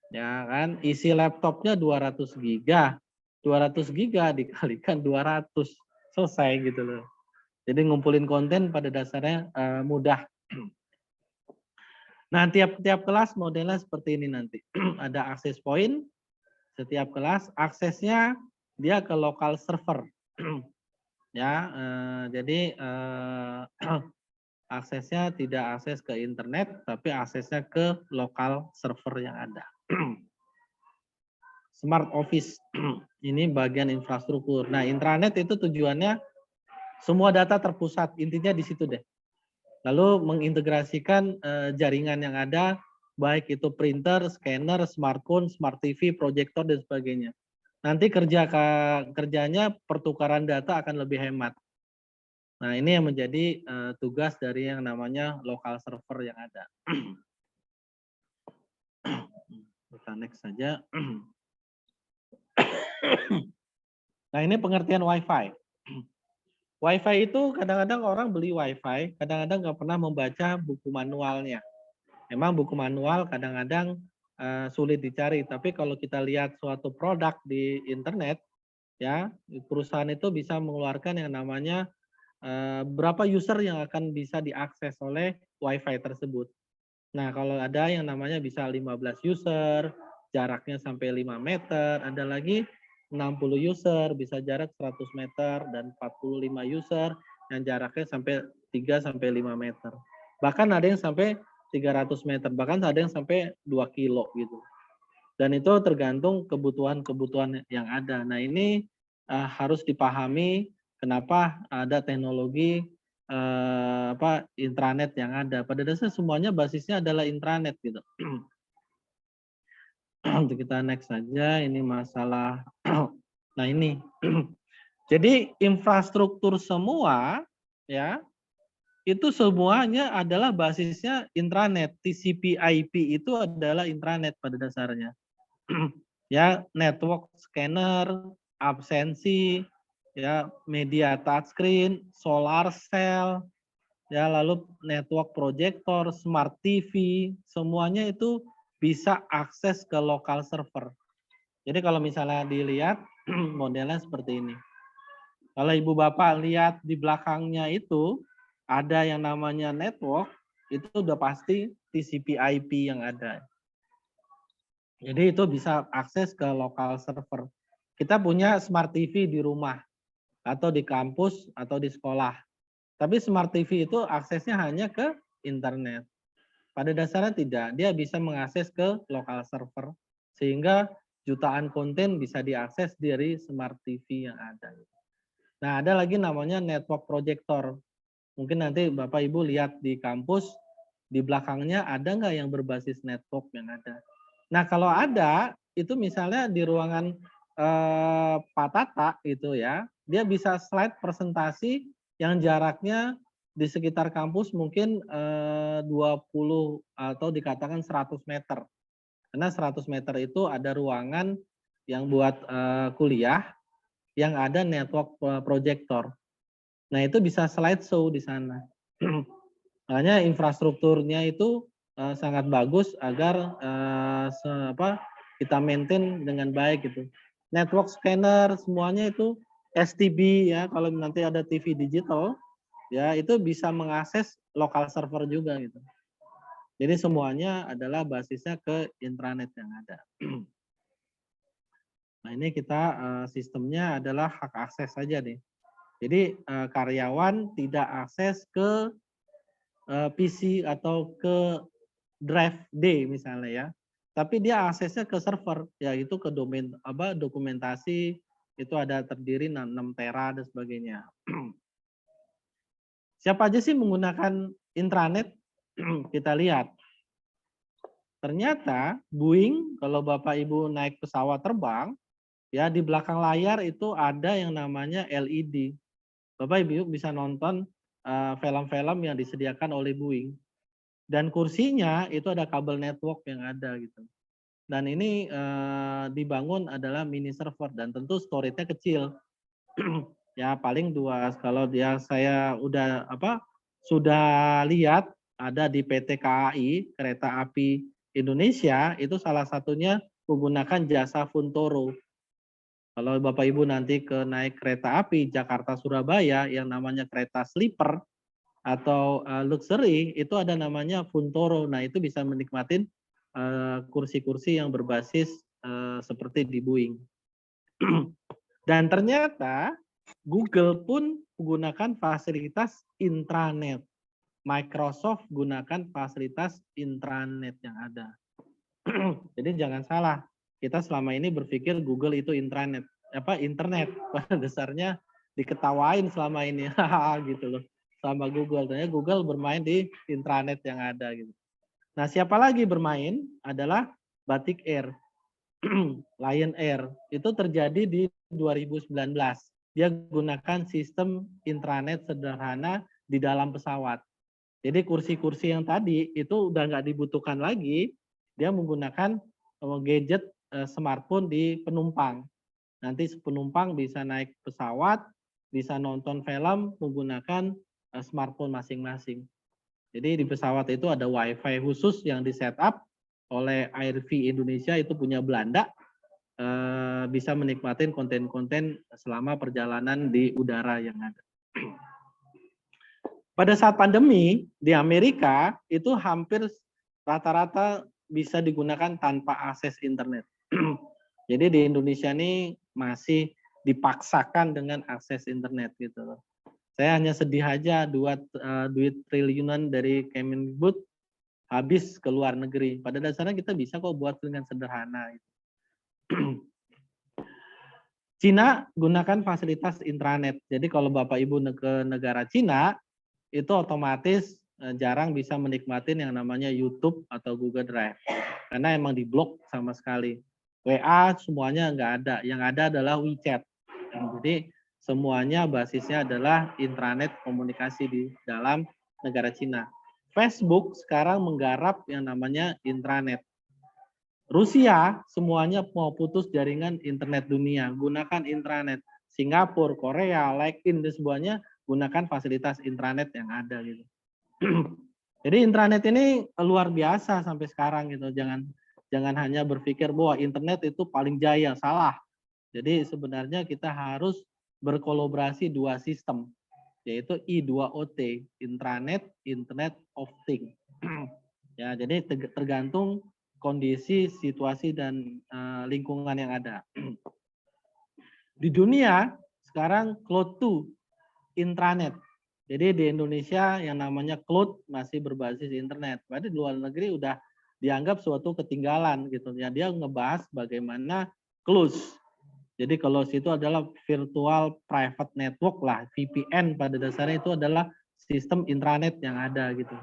ya kan, isi laptopnya 200 giga, 200 giga dikalikan 200, selesai gitu loh. Jadi ngumpulin konten pada dasarnya mudah. Nah, tiap kelas modelnya seperti ini nanti. Ada akses point, setiap kelas aksesnya dia ke lokal server. Ya, jadi aksesnya tidak akses ke internet, tapi aksesnya ke lokal server yang ada. Smart Office, ini bagian infrastruktur. Nah, intranet itu tujuannya semua data terpusat, intinya di situ deh. Lalu mengintegrasikan jaringan yang ada, baik itu printer, scanner, smartphone, smart TV, proyektor, dan sebagainya. Nanti kerjanya pertukaran data akan lebih hemat. Nah, ini yang menjadi tugas dari yang namanya lokal server yang ada. Kita next saja. Nah, ini pengertian Wi-Fi. Wi-Fi itu kadang-kadang orang beli Wi-Fi, kadang-kadang nggak pernah membaca buku manualnya. Memang buku manual kadang-kadang sulit dicari, tapi kalau kita lihat suatu produk di internet, ya perusahaan itu bisa mengeluarkan yang namanya berapa user yang akan bisa diakses oleh Wi-Fi tersebut. Nah, kalau ada yang namanya bisa 15 user, jaraknya sampai 5 meter, ada lagi 60 user, bisa jarak 100 meter, dan 45 user yang jaraknya sampai 3 sampai 5 meter. Bahkan ada yang sampai 300 meter, bahkan ada yang sampai 2 kilo gitu. Dan itu tergantung kebutuhan-kebutuhan yang ada. Nah, ini harus dipahami kenapa ada teknologi intranet yang ada. Pada dasarnya semuanya basisnya adalah intranet gitu. Untuk kita next saja, ini masalah. Nah ini, jadi infrastruktur semua ya itu semuanya adalah basisnya intranet. TCP/IP itu adalah intranet pada dasarnya. Ya, network scanner, absensi, ya media touchscreen, solar cell, ya lalu network projector, smart TV, semuanya itu bisa akses ke lokal server. Jadi kalau misalnya dilihat modelnya seperti ini. Kalau ibu bapak lihat di belakangnya itu ada yang namanya network, itu udah pasti TCP/IP yang ada. Jadi itu bisa akses ke lokal server. Kita punya smart TV di rumah atau di kampus atau di sekolah. Tapi smart TV itu aksesnya hanya ke internet. Pada dasarnya tidak, dia bisa mengakses ke lokal server sehingga jutaan konten bisa diakses dari smart TV yang ada. Nah, ada lagi namanya network projector. Mungkin nanti Bapak Ibu lihat di kampus, di belakangnya ada nggak yang berbasis network yang ada. Nah, kalau ada, itu misalnya di ruangan Pak Tata itu ya, dia bisa slide presentasi yang jaraknya di sekitar kampus mungkin 20 atau dikatakan 100 meter. Karena 100 meter itu ada ruangan yang buat kuliah, yang ada network projector. Nah, itu bisa slideshow di sana. Makanya infrastrukturnya itu sangat bagus agar kita maintain dengan baik gitu. Network scanner semuanya itu STB ya, kalau nanti ada TV digital ya itu bisa mengakses lokal server juga gitu. Jadi semuanya adalah basisnya ke intranet yang ada. Nah, ini kita sistemnya adalah hak akses saja nih. Jadi karyawan tidak akses ke PC atau ke drive D misalnya ya. Tapi dia aksesnya ke server, yaitu ke domain dokumentasi itu ada terdiri 6 tera dan sebagainya. Siapa aja sih menggunakan intranet? Kita lihat. Ternyata Boeing kalau Bapak Ibu naik pesawat terbang, ya di belakang layar itu ada yang namanya LED. Bapak Ibu bisa nonton film-film yang disediakan oleh Boeing. Dan kursinya itu ada kabel network yang ada gitu. Dan ini dibangun adalah mini server dan tentu storage-nya kecil. Ya paling 2 kalau dia saya sudah lihat ada di PT KAI Kereta Api Indonesia itu salah satunya menggunakan jasa Funtoro. Kalau Bapak Ibu nanti naik kereta api Jakarta Surabaya yang namanya kereta sleeper atau luxury itu ada namanya Funtoro. Nah, itu bisa menikmatin kursi-kursi yang berbasis seperti di Boeing. Dan ternyata Google pun menggunakan fasilitas intranet. Microsoft gunakan fasilitas intranet yang ada. Jadi jangan salah, kita selama ini berpikir Google itu internet. Pada dasarnya diketawain selama ini, gitu loh, sama Google. Ternyata Google bermain di intranet yang ada gitu. Nah, siapa lagi bermain adalah Batik Air, Lion Air. Itu terjadi di 2019. Dia gunakan sistem intranet sederhana di dalam pesawat. Jadi kursi-kursi yang tadi itu udah nggak dibutuhkan lagi, dia menggunakan gadget smartphone di penumpang. Nanti penumpang bisa naik pesawat, bisa nonton film menggunakan smartphone masing-masing. Jadi di pesawat itu ada WiFi khusus yang di-setup oleh AirV Indonesia, itu punya Belanda, bisa menikmatin konten-konten selama perjalanan di udara yang ada. Pada saat pandemi di Amerika itu hampir rata-rata bisa digunakan tanpa akses internet. Jadi di Indonesia ini masih dipaksakan dengan akses internet gitu loh. Saya hanya sedih aja duit triliunan dari Kemendikbud habis ke luar negeri. Pada dasarnya kita bisa kok buat dengan sederhana. Cina gunakan fasilitas intranet. Jadi kalau Bapak Ibu ke negara Cina, itu otomatis jarang bisa menikmati yang namanya YouTube atau Google Drive karena emang diblok sama sekali. WA semuanya nggak ada, yang ada adalah WeChat. Jadi semuanya basisnya adalah intranet komunikasi di dalam negara Cina. Facebook sekarang menggarap yang namanya intranet. Rusia semuanya mau putus jaringan internet dunia, gunakan intranet. Singapura, Korea, LinkedIn, dan semuanya gunakan fasilitas intranet yang ada gitu. Jadi intranet ini luar biasa sampai sekarang gitu. Jangan hanya berpikir bahwa internet itu paling jaya, salah. Jadi sebenarnya kita harus berkolaborasi dua sistem, yaitu I2OT, intranet, Internet of Things. Ya, jadi tergantung kondisi, situasi dan lingkungan yang ada. Di dunia sekarang cloud to intranet. Jadi di Indonesia yang namanya cloud masih berbasis internet. Berarti di luar negeri udah dianggap suatu ketinggalan gitu. Ya, dia ngebahas bagaimana close. Jadi kalau itu adalah virtual private network lah, VPN pada dasarnya itu adalah sistem intranet yang ada gitu.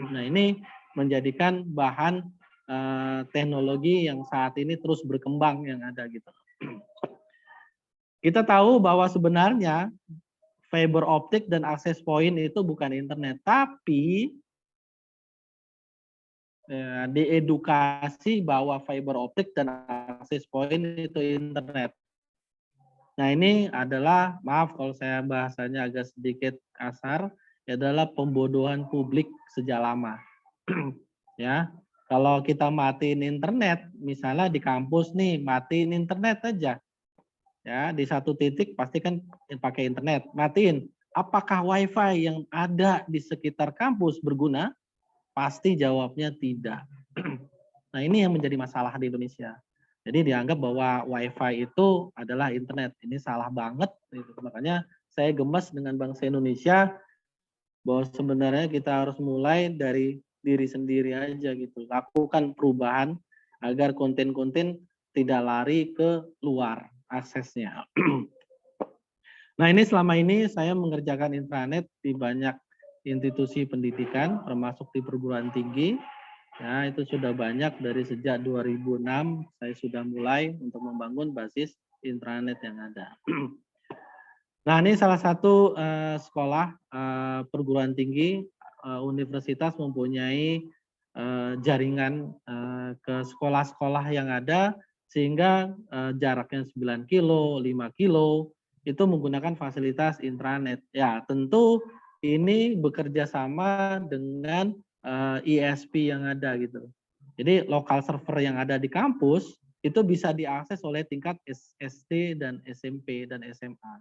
Nah ini menjadikan bahan teknologi yang saat ini terus berkembang yang ada gitu. Kita tahu bahwa sebenarnya fiber optik dan akses point itu bukan internet, tapi diedukasi bahwa fiber optik dan akses point itu internet. Nah ini adalah, maaf kalau saya bahasanya agak sedikit kasar, adalah pembodohan publik sejak lama. Ya, kalau kita matiin internet, misalnya di kampus nih, matiin internet aja. Ya, di satu titik pasti kan pakai internet, matiin. Apakah WiFi yang ada di sekitar kampus berguna? Pasti jawabnya tidak. Nah ini yang menjadi masalah di Indonesia. Jadi dianggap bahwa WiFi itu adalah internet. Ini salah banget. Makanya saya gemas dengan bangsa Indonesia bahwa sebenarnya kita harus mulai dari diri sendiri aja gitu. Lakukan perubahan agar konten-konten tidak lari ke luar aksesnya. Nah ini selama ini saya mengerjakan intranet di banyak institusi pendidikan, termasuk di perguruan tinggi. Ya, itu sudah banyak dari sejak 2006 saya sudah mulai untuk membangun basis intranet yang ada. Nah, ini salah satu sekolah perguruan tinggi universitas mempunyai jaringan ke sekolah-sekolah yang ada sehingga jaraknya 9 kilo, 5 kilo itu menggunakan fasilitas intranet. Ya, tentu ini bekerja sama dengan ISP yang ada gitu. Jadi lokal server yang ada di kampus itu bisa diakses oleh tingkat SD dan SMP dan SMA.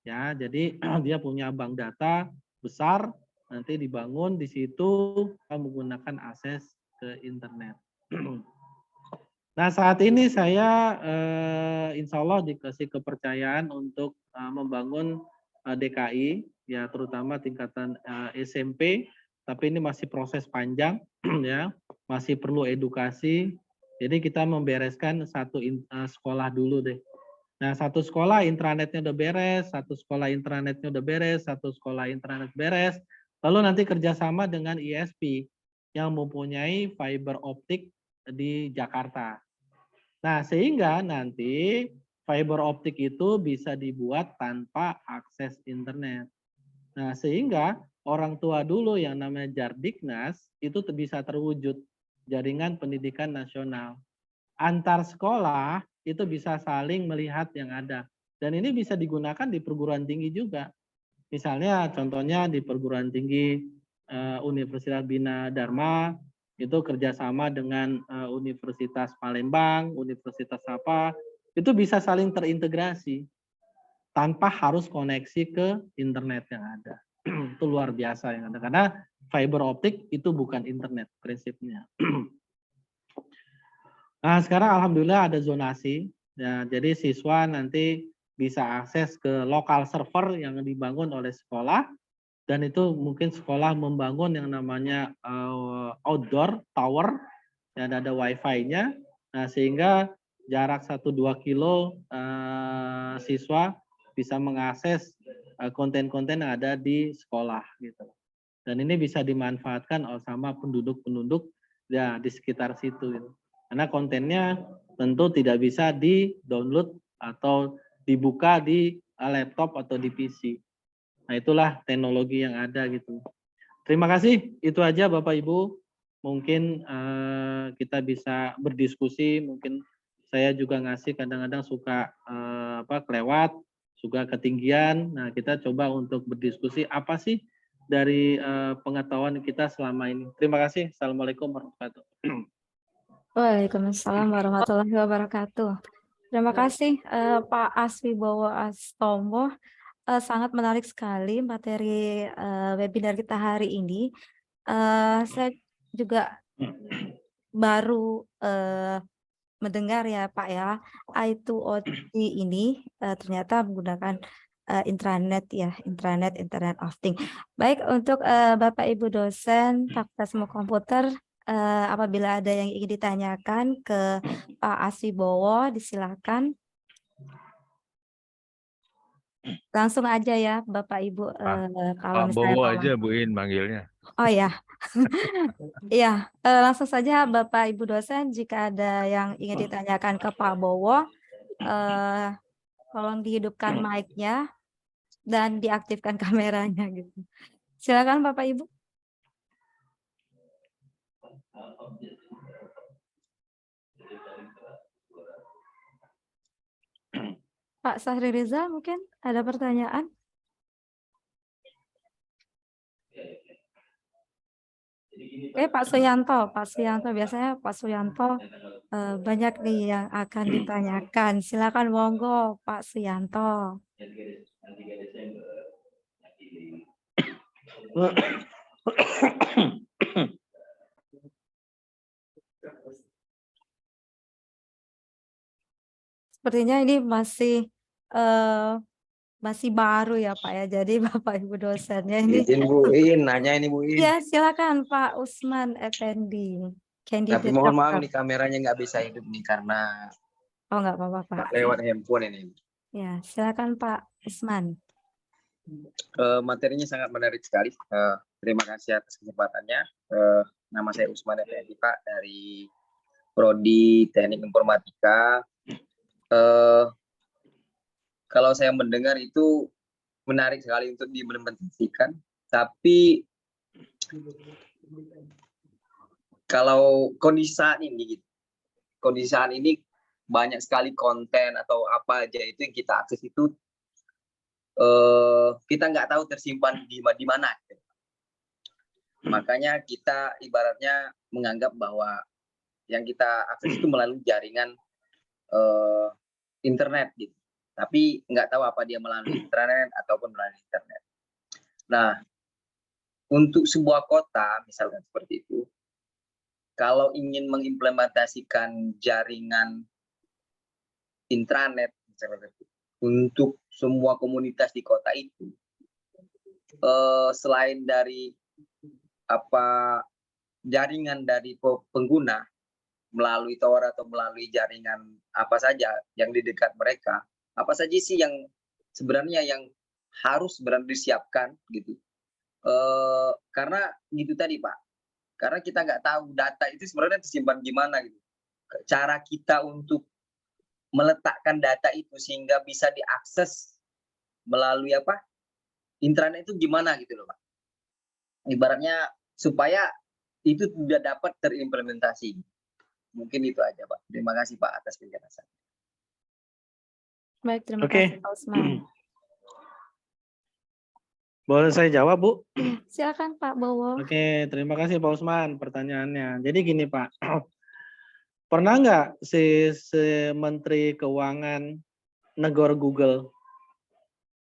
Ya, jadi dia punya bank data besar nanti dibangun di situ menggunakan akses ke internet. Nah, saat ini saya insya Allah dikasih kepercayaan untuk membangun DKI, ya terutama tingkatan SMP, tapi ini masih proses panjang, ya masih perlu edukasi. Jadi kita membereskan satu sekolah dulu deh. Nah, satu sekolah intranetnya udah beres, satu sekolah intranetnya udah beres, satu sekolah intranet beres. Lalu nanti kerjasama dengan ISP yang mempunyai fiber optik di Jakarta. Nah, sehingga nanti fiber optik itu bisa dibuat tanpa akses internet. Nah, sehingga orang tua dulu yang namanya Jardiknas itu bisa terwujud jaringan pendidikan nasional. Antar sekolah itu bisa saling melihat yang ada. Dan ini bisa digunakan di perguruan tinggi juga. Misalnya contohnya di perguruan tinggi Universitas Bina Dharma itu kerjasama dengan Universitas Palembang, Universitas apa, itu bisa saling terintegrasi tanpa harus koneksi ke internet yang ada. Itu luar biasa yang ada, karena fiber optik itu bukan internet prinsipnya. Nah sekarang alhamdulillah ada zonasi, ya, jadi siswa nanti bisa akses ke lokal server yang dibangun oleh sekolah, dan itu mungkin sekolah membangun yang namanya outdoor tower dan ada wifi-nya, nah sehingga jarak 1-2 kilo siswa bisa mengakses konten-konten yang ada di sekolah gitu. Dan ini bisa dimanfaatkan sama penduduk-penduduk ya di sekitar situ. Gitu. Karena kontennya tentu tidak bisa di-download atau dibuka di laptop atau di PC. Nah, itulah teknologi yang ada gitu. Terima kasih, itu aja Bapak Ibu. Mungkin kita bisa berdiskusi, mungkin saya juga ngasih kadang-kadang suka kelewat, suka ketinggian. Nah, kita coba untuk berdiskusi apa sih dari pengetahuan kita selama ini. Terima kasih. Assalamualaikum warahmatullahi wabarakatuh. Waalaikumsalam warahmatullahi wabarakatuh. Terima kasih Pak Aswibowo Astomo. Sangat menarik sekali materi webinar kita hari ini. Saya juga baru mendengar ya Pak ya, I2OT ini ternyata menggunakan intranet ya, Internet of Things. Baik, untuk Bapak Ibu dosen Fakultas Ilmu Komputer, apabila ada yang ingin ditanyakan ke Pak Aswibowo, disilakan. Langsung aja ya Bapak Ibu, kalau Pak misalnya Bowo mau. aja Bu In manggilnya. Oh ya, ya langsung saja Bapak Ibu dosen, jika ada yang ingin ditanyakan ke Pak Bowo, tolong dihidupkan mic-nya dan diaktifkan kameranya gitu. Silakan Bapak Ibu. Pak Sahri Rizal mungkin ada pertanyaan? Oke, Pak Suyanto biasanya Pak Suyanto banyak nih yang akan ditanyakan. Silakan monggo Pak Suyanto. Sepertinya ini masih baru ya Pak ya. Jadi Bapak Ibu dosennya ini. Izin Bu In, nanya ini Bu In. Ya silakan Pak Usman Effendi. Tapi mohon maaf nih kameranya nggak bisa hidup nih karena nggak apa-apa Pak. Lewat handphone ini. Ya silakan Pak Usman. Materinya sangat menarik sekali. Terima kasih atas kesempatannya. Nama saya Usman Effendi Pak dari Prodi Teknik Informatika. Kalau saya mendengar itu menarik sekali untuk diimplementasikan. Tapi kalau kondisi saat ini, banyak sekali konten atau apa aja itu yang kita akses itu kita nggak tahu tersimpan di mana. Makanya kita ibaratnya menganggap bahwa yang kita akses itu melalui jaringan internet gitu. Tapi nggak tahu apa dia melalui internet ataupun melalui internet. Nah, untuk sebuah kota misalkan seperti itu, kalau ingin mengimplementasikan jaringan intranet misalkan untuk semua komunitas di kota itu, selain dari jaringan dari pengguna melalui tower atau melalui jaringan apa saja yang di dekat mereka, apa saja sih yang sebenarnya yang harus sebenarnya disiapkan gitu. Karena gitu tadi Pak, karena kita nggak tahu data itu sebenarnya tersimpan gimana gitu. Cara kita untuk meletakkan data itu sehingga bisa diakses melalui intranet itu gimana gitu loh Pak. Ibaratnya supaya itu tidak dapat terimplementasi. Mungkin itu aja Pak. Terima kasih Pak atas penjelasan. Baik, terima kasih Pak Usman. Boleh saya jawab Bu? Silakan Pak Bowo. Oke, terima kasih Pak Usman pertanyaannya. Jadi gini Pak, pernah nggak si Menteri Keuangan negor Google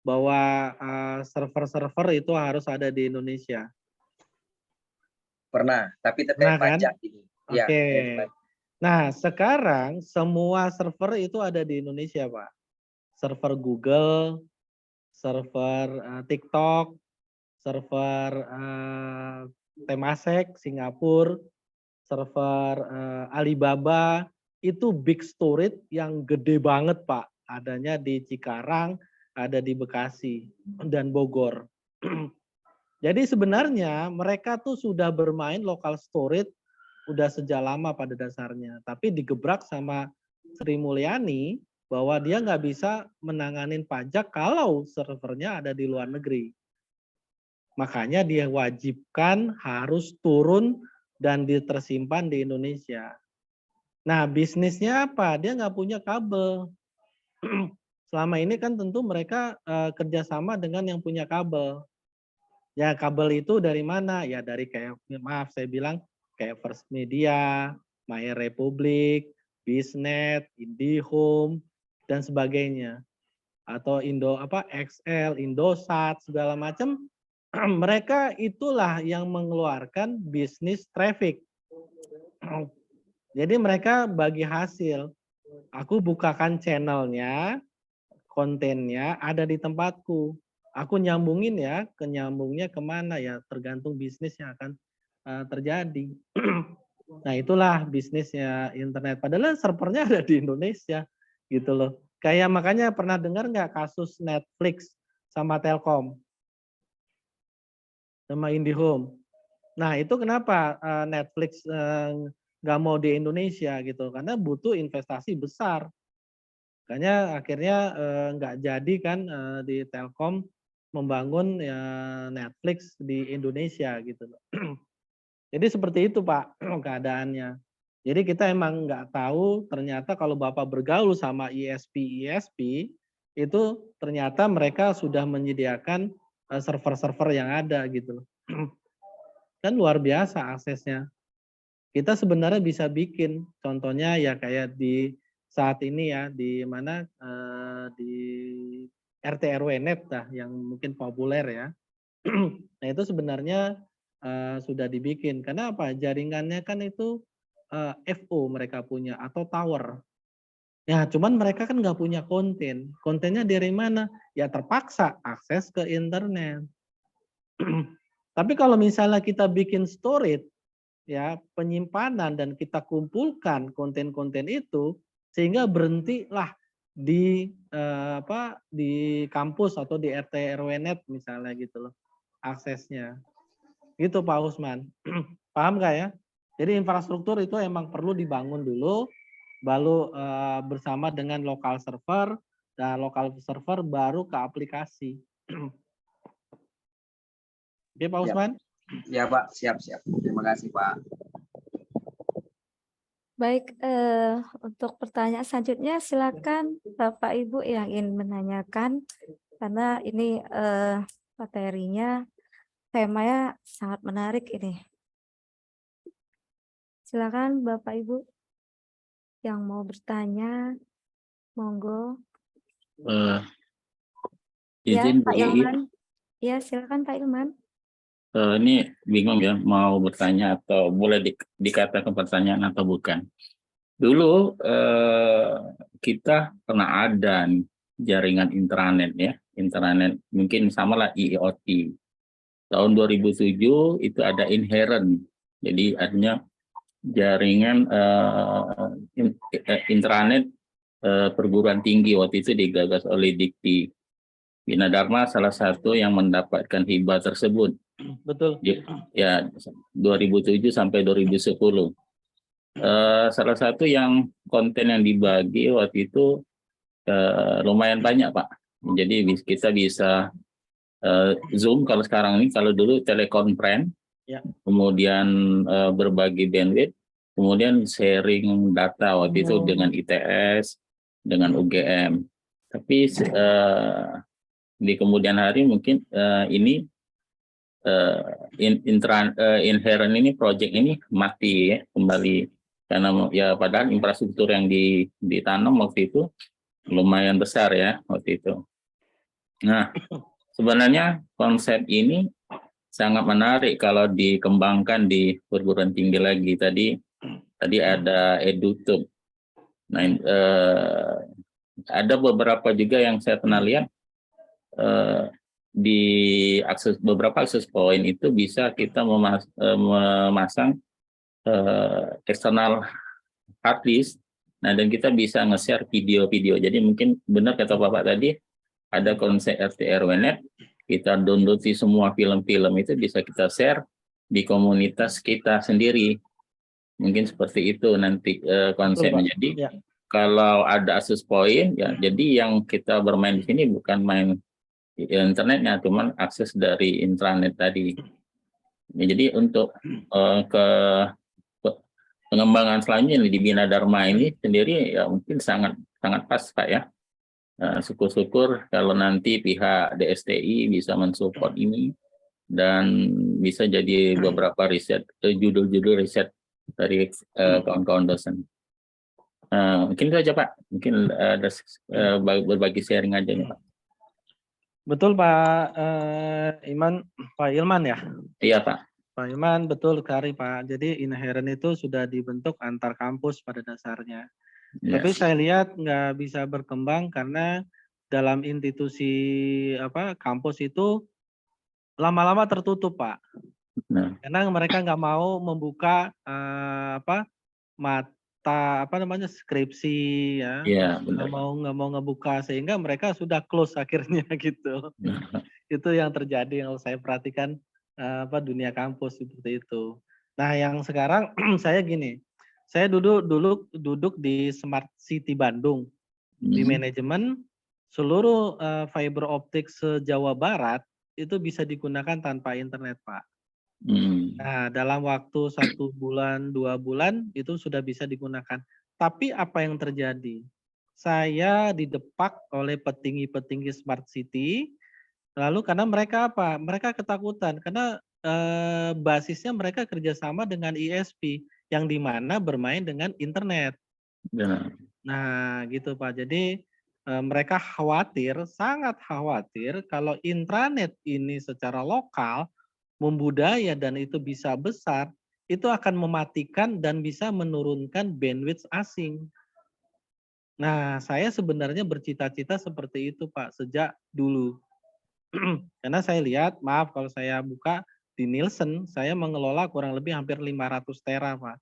bahwa server-server itu harus ada di Indonesia? Pernah, tapi terkait pajak ini. Oke. Nah, sekarang semua server itu ada di Indonesia, Pak. Server Google, server TikTok, server Temasek Singapura, server Alibaba, itu big storage yang gede banget, Pak. Adanya di Cikarang, ada di Bekasi dan Bogor. Jadi sebenarnya mereka tuh sudah bermain local storage udah sejak lama pada dasarnya, tapi digebrak sama Sri Mulyani bahwa dia nggak bisa menanganin pajak kalau servernya ada di luar negeri. Makanya dia wajibkan harus turun dan tersimpan di Indonesia. Nah, bisnisnya apa? Dia nggak punya kabel. Selama ini kan tentu mereka kerjasama dengan yang punya kabel. Ya, kabel itu dari mana? Ya dari kayak, maaf saya bilang, kayak First Media, My Republic, Biznet, IndiHome, dan sebagainya. Atau XL, Indosat, segala macam. Mereka itulah yang mengeluarkan bisnis traffic. Jadi mereka bagi hasil. Aku bukakan channelnya, kontennya ada di tempatku. Aku nyambungin ya, nyambungnya kemana ya, tergantung bisnis yang akan terjadi. Nah itulah bisnisnya internet. Padahal servernya ada di Indonesia, gitu loh. Kayak makanya pernah dengar nggak kasus Netflix sama Telkom, sama IndiHome. Nah itu kenapa Netflix nggak mau di Indonesia gitu? Karena butuh investasi besar. Makanya akhirnya nggak jadi kan di Telkom membangun ya Netflix di Indonesia gitu loh. Jadi seperti itu Pak keadaannya. Jadi kita emang nggak tahu ternyata kalau Bapak bergaul sama ISP itu ternyata mereka sudah menyediakan server-server yang ada gitu loh. Kan luar biasa aksesnya. Kita sebenarnya bisa bikin contohnya ya kayak di saat ini ya di mana di RT RW Net lah yang mungkin populer ya. Nah itu sebenarnya sudah dibikin karena apa jaringannya kan itu FO mereka punya atau tower. Ya cuman mereka kan nggak punya konten. Kontennya dari mana? Ya terpaksa akses ke internet. Tapi kalau misalnya kita bikin storage ya penyimpanan dan kita kumpulkan konten-konten itu sehingga berhentilah di di kampus atau di RT RW net misalnya gitu loh aksesnya gitu Pak Usman. Paham nggak ya? Jadi infrastruktur itu emang perlu dibangun dulu baru bersama dengan lokal server dan lokal server baru ke aplikasi. Oke Pak Usman? Ya Pak, siap. Terima kasih Pak. Baik, untuk pertanyaan selanjutnya silakan Bapak Ibu yang ingin menanyakan karena ini materinya temanya sangat menarik ini. Silakan Bapak Ibu yang mau bertanya, monggo. Ya, Izin Bu Pak Ii, Ilman. Ya, silakan Pak Ilman. ini bingung ya mau bertanya atau boleh dikatakan pertanyaan atau bukan. Dulu kita pernah ada nih, jaringan intranet ya, intranet mungkin samalah IoT. Tahun 2007 itu ada inherent, jadi artinya jaringan intranet perguruan tinggi waktu itu digagas oleh Dikti. Bina Dharma salah satu yang mendapatkan hibah tersebut. Betul. Ya 2007 sampai 2010. Salah satu yang konten yang dibagi waktu itu lumayan banyak Pak. Jadi kita bisa Zoom kalau sekarang ini, kalau dulu telekonferensi, ya. Kemudian berbagi bandwidth, kemudian sharing data waktu itu dengan ITS, dengan UGM. Tapi di kemudian hari mungkin ini inherent ini project ini mati ya kembali karena ya padahal infrastruktur yang ditanam waktu itu lumayan besar ya waktu itu. Nah sebenarnya konsep ini sangat menarik kalau dikembangkan di perguruan tinggi lagi. Tadi ada EduTube. Nah ada beberapa juga yang saya pernah lihat di beberapa akses point itu bisa kita memasang eksternal hard disk. Nah dan kita bisa nge-share video-video. Jadi mungkin benar kata Bapak tadi ada konsep RT RW net kita download semua film-film itu bisa kita share di komunitas kita sendiri. Mungkin seperti itu nanti konsepnya. Jadi Ya. kalau ada akses point ya, jadi yang kita bermain di sini bukan main internetnya, cuman akses dari intranet tadi. Ya, jadi untuk pengembangan selanjutnya di Bina Dharma ini sendiri ya mungkin sangat pas Pak ya. Syukur-syukur kalau nanti pihak DSTI bisa mensupport ini dan bisa jadi beberapa riset, judul-judul riset dari kawan-kawan dosen. Mungkin itu aja Pak, mungkin ada berbagi sharing aja nih Pak. Betul Pak Pak Ilman ya. Iya Pak. Pak Ilman, betul sekali Pak. Jadi inherent itu sudah dibentuk antar kampus pada dasarnya. Ya. Tapi saya lihat nggak bisa berkembang karena dalam institusi kampus itu lama-lama tertutup Pak. Nah. Karena mereka nggak mau membuka mata skripsi ya. Iya benar. Nggak mau ngebuka sehingga mereka sudah close akhirnya gitu. Nah. Itu yang terjadi yang saya perhatikan dunia kampus seperti itu. Nah, yang sekarang saya gini. Saya duduk di Smart City Bandung di manajemen seluruh fiber optik se-Jawa Barat itu bisa digunakan tanpa internet, Pak. Nah, dalam waktu 1 bulan, 2 bulan itu sudah bisa digunakan. Tapi apa yang terjadi? Saya didepak oleh petinggi-petinggi Smart City. Lalu karena mereka apa? Mereka ketakutan karena basisnya mereka kerjasama dengan ISP yang dimana bermain dengan internet. Benar. Nah, gitu Pak. Jadi mereka khawatir, sangat khawatir kalau intranet ini secara lokal membudaya dan itu bisa besar, itu akan mematikan dan bisa menurunkan bandwidth asing. Nah, saya sebenarnya bercita-cita seperti itu Pak sejak dulu. Karena saya lihat, maaf kalau saya buka di Nielsen, saya mengelola kurang lebih hampir 500 tera, Pak.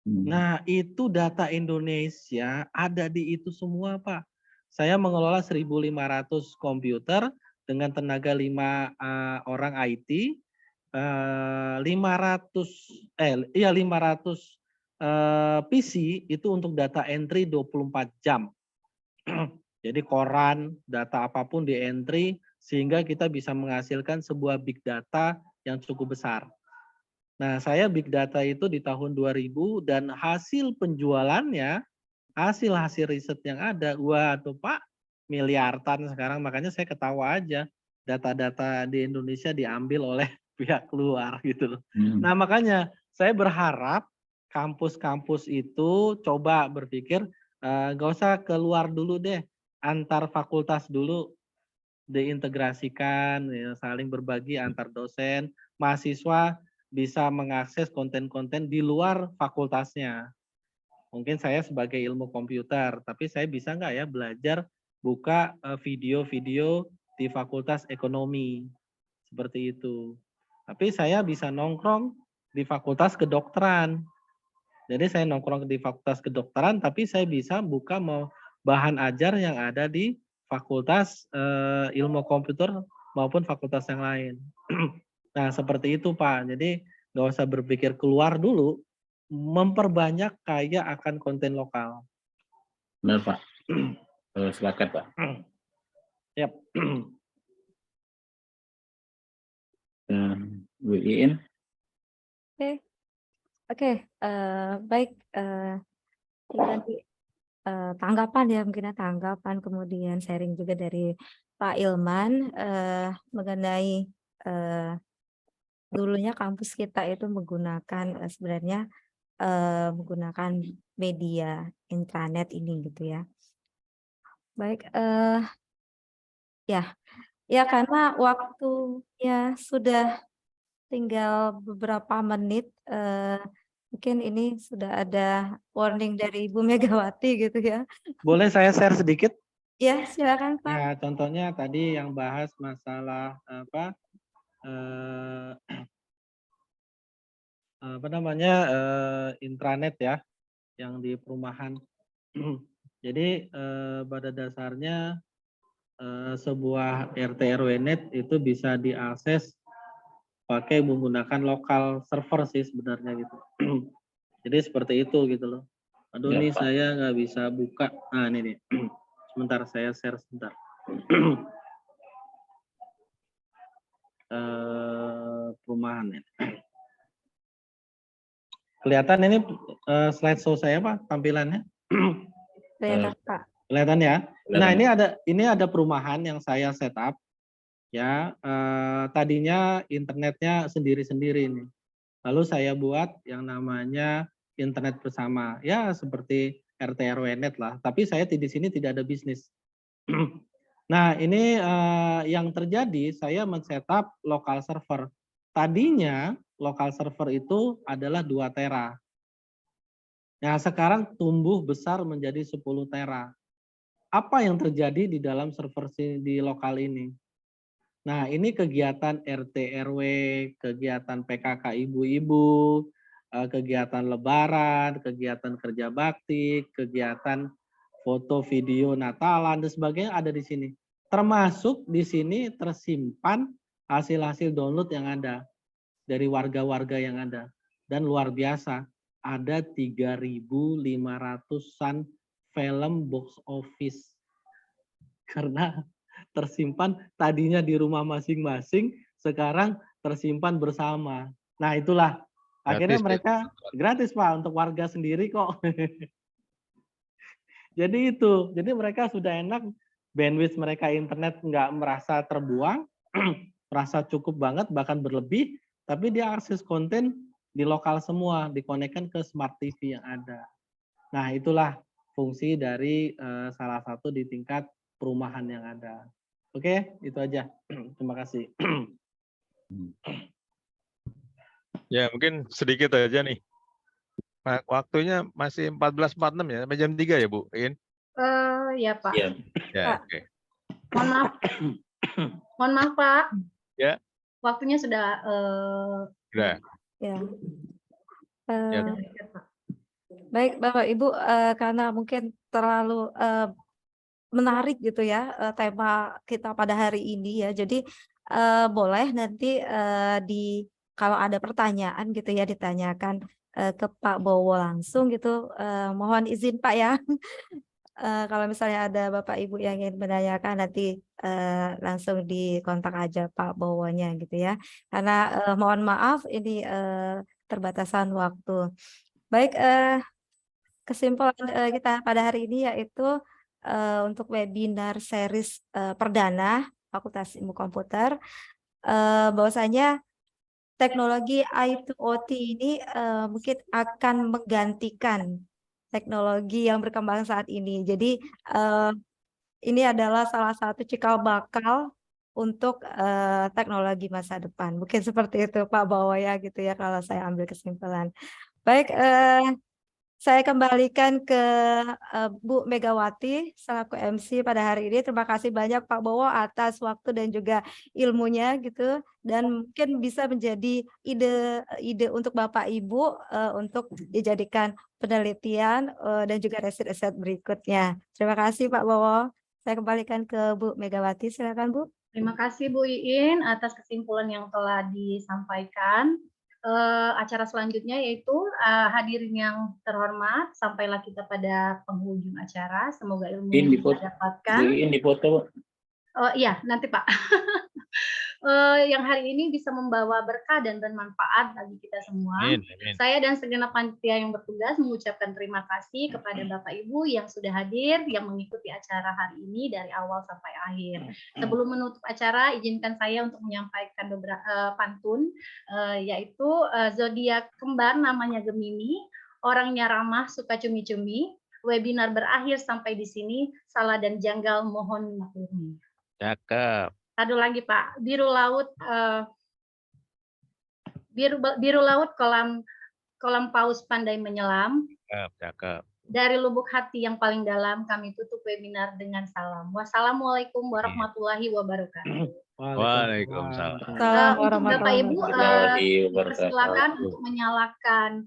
Nah, itu data Indonesia ada di itu semua, Pak. Saya mengelola 1.500 komputer dengan tenaga 5 orang IT, 500 PC itu untuk data entry 24 jam. Jadi koran, data apapun di entry sehingga kita bisa menghasilkan sebuah big data yang cukup besar. Nah, saya big data itu di tahun 2000 dan hasil penjualannya, hasil riset yang ada, waduh Pak, miliaran sekarang. Makanya saya ketawa aja, data-data di Indonesia diambil oleh pihak luar gitu loh. Nah, makanya saya berharap kampus-kampus itu coba berpikir, nggak usah keluar dulu deh, antar fakultas dulu diintegrasikan, ya, saling berbagi antar dosen, mahasiswa bisa mengakses konten-konten di luar fakultasnya. Mungkin saya sebagai ilmu komputer, tapi saya bisa nggak ya belajar buka video-video di fakultas ekonomi, seperti itu. Tapi saya bisa nongkrong di fakultas kedokteran. Jadi saya nongkrong di fakultas kedokteran, tapi saya bisa buka bahan ajar yang ada di fakultas ilmu komputer maupun fakultas yang lain. Nah, seperti itu Pak. Jadi nggak usah berpikir keluar dulu, memperbanyak kaya akan konten lokal. Benar Pak. Sepakat Pak. Yap. Bu Iin. Oke, baik. Nanti tanggapan ya, mungkin tanggapan kemudian sharing juga dari Pak Ilman mengenai dulunya kampus kita itu menggunakan sebenarnya menggunakan media intranet ini gitu ya. Baik, ya karena waktunya sudah tinggal beberapa menit, mungkin ini sudah ada warning dari Ibu Megawati gitu ya. Boleh saya share sedikit? Ya, silakan Pak. Ya, contohnya tadi yang bahas masalah intranet ya, yang di perumahan. Jadi pada dasarnya sebuah RT RW net itu bisa diakses pakai menggunakan lokal server sih sebenarnya gitu. Jadi seperti itu gitu loh. Aduh Ya, nih Pak. saya nggak bisa buka. Nah ini nih. Sebentar saya share sebentar. Perumahan ya. Kelihatan ini slideshow saya Pak tampilannya? Kelihatan Pak. Kelihatan ya? Nah, Kelihatan. ini ada perumahan yang saya setup ya. Tadinya internetnya sendiri-sendiri nih. Lalu saya buat yang namanya internet bersama. Ya, seperti RT RW net lah, tapi saya di sini tidak ada bisnis. Nah, ini yang terjadi saya men-setup lokal server. Tadinya lokal server itu adalah 2 tera. Nah, sekarang tumbuh besar menjadi 10 tera. Apa yang terjadi di dalam server di lokal ini? Nah, ini kegiatan RT RW, kegiatan PKK ibu-ibu, kegiatan lebaran, kegiatan kerja bakti, kegiatan foto video Natalan dan sebagainya ada di sini. Termasuk di sini tersimpan hasil-hasil download yang ada dari warga-warga yang ada. Dan luar biasa, ada 3.500-an film box office. Karena tersimpan tadinya di rumah masing-masing, sekarang tersimpan bersama. Nah itulah, akhirnya Gratis, mereka gratis Pak, untuk warga sendiri kok. Jadi itu, jadi mereka sudah enak, bandwidth mereka internet nggak merasa terbuang, merasa cukup banget, bahkan berlebih, tapi dia akses konten di lokal semua, dikonekkan ke smart TV yang ada. Nah itulah fungsi dari salah satu di tingkat perumahan yang ada. Oke, itu aja. Terima kasih. Ya, mungkin sedikit aja nih. Waktunya masih 14.46 ya, sampai jam 3 ya, Bu? In? Ya Pak. Iya. Ya, Pak. oke. Mohon maaf. Mohon maaf Pak. Ya. Waktunya sudah. Sudah. Ya. Ya. Baik Bapak Ibu, karena mungkin terlalu menarik gitu ya tema kita pada hari ini ya. Jadi boleh nanti kalau ada pertanyaan gitu ya ditanyakan ke Pak Bowo langsung gitu. Mohon izin Pak ya. Kalau misalnya ada Bapak Ibu yang ingin menanyakan nanti langsung dikontak aja Pak Bowonya gitu ya. Karena mohon maaf ini terbatasan waktu. Baik, kesimpulan kita pada hari ini yaitu untuk webinar series perdana Fakultas Ilmu Komputer, bahwasanya teknologi I2OT ini mungkin akan menggantikan teknologi yang berkembang saat ini. Jadi ini adalah salah satu cikal bakal untuk teknologi masa depan. Mungkin seperti itu Pak Bawoya gitu ya kalau saya ambil kesimpulan. Baik, saya kembalikan ke Bu Megawati selaku MC pada hari ini. Terima kasih banyak Pak Bowo atas waktu dan juga ilmunya gitu. Dan mungkin bisa menjadi ide untuk Bapak Ibu untuk dijadikan penelitian dan juga riset-riset berikutnya. Terima kasih Pak Bowo. Saya kembalikan ke Bu Megawati. Silakan Bu. Terima kasih Bu Iin atas kesimpulan yang telah disampaikan. Acara selanjutnya yaitu hadirin yang terhormat, sampailah kita pada penghujung acara. Semoga ilmu yang kita dapatkan. Ini foto. Iya, nanti Pak. Yang hari ini bisa membawa berkah dan bermanfaat bagi kita semua. Amin, amin. Saya dan segenap panitia yang bertugas mengucapkan terima kasih kepada Bapak Ibu yang sudah hadir, yang mengikuti acara hari ini dari awal sampai akhir. Sebelum menutup acara, izinkan saya untuk menyampaikan beberapa pantun, yaitu zodiak kembar namanya Gemini, orangnya ramah, suka cumi-cumi. Webinar berakhir sampai di sini, salah dan janggal mohon maklumi. Cakep. Satu lagi Pak, biru laut biru laut kolam paus pandai menyelam. Cakep. Dari lubuk hati yang paling dalam kami tutup webinar dengan salam. Wassalamualaikum warahmatullahi wabarakatuh. Waalaikumsalam. Untuk Bapak Ibu silakan wabarakatuh. untuk menyalakan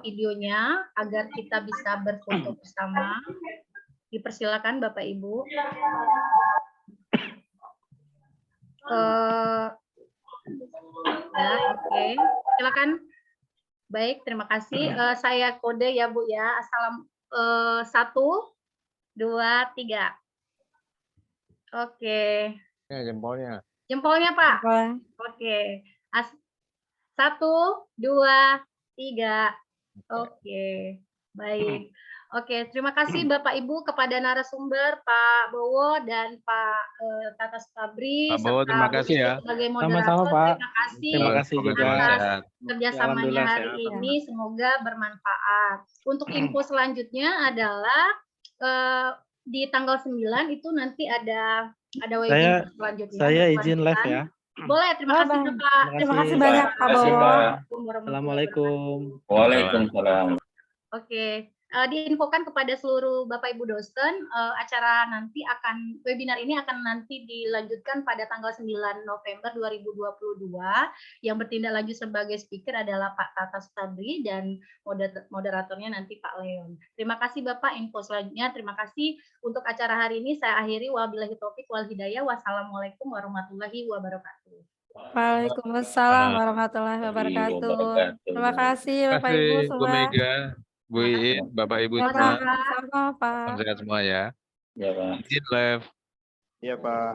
videonya agar kita bisa berfoto bersama. Dipersilakan Bapak Ibu. Ya, oke. Silakan. Baik, terima kasih. Saya kode ya Bu ya. 1, 2, 3. Oke. Ya, jempolnya. Jempolnya Pak. Boleh. Oke. 1, 2, 3. Oke. Baik. Oke, terima kasih Bapak Ibu kepada narasumber Pak Bowo dan Pak Tata Sutabri Pak Bowo, terima kasih ya. sebagai Sama-sama, moderator. Pak. Terima kasih Terima kasih Semoga juga. selalu atas sehat. kerjasamanya Alhamdulillah hari sehat. ini, semoga bermanfaat. Untuk info selanjutnya adalah di tanggal 9 itu nanti ada webinar selanjutnya. Saya izin live ya. Boleh, terima kasih Boleh. Bapak. Terima kasih kasih. banyak Pak Terima kasih, Bowo. Pak. Assalamualaikum. Waalaikumsalam. Oke, diinfokan kepada seluruh Bapak Ibu dosen, acara nanti webinar ini akan nanti dilanjutkan pada tanggal 9 November 2022. Yang bertindak lanjut sebagai speaker adalah Pak Tata Sutabri dan moderatornya nanti Pak Leon. Terima kasih Bapak, info selanjutnya. Terima kasih untuk acara hari ini. Saya akhiri. Wabillahi taufik wal hidayah. Wassalamualaikum warahmatullahi wabarakatuh. Waalaikumsalam warahmatullahi wabarakatuh. Terima kasih Terima Bapak Ibu kasih Bu semua. Mega, Bu Iin, Bapak Ibu semua. Sama-sama Pak. Salam sehat semua ya. Ya, Pak. Izin live. Iya, Pak.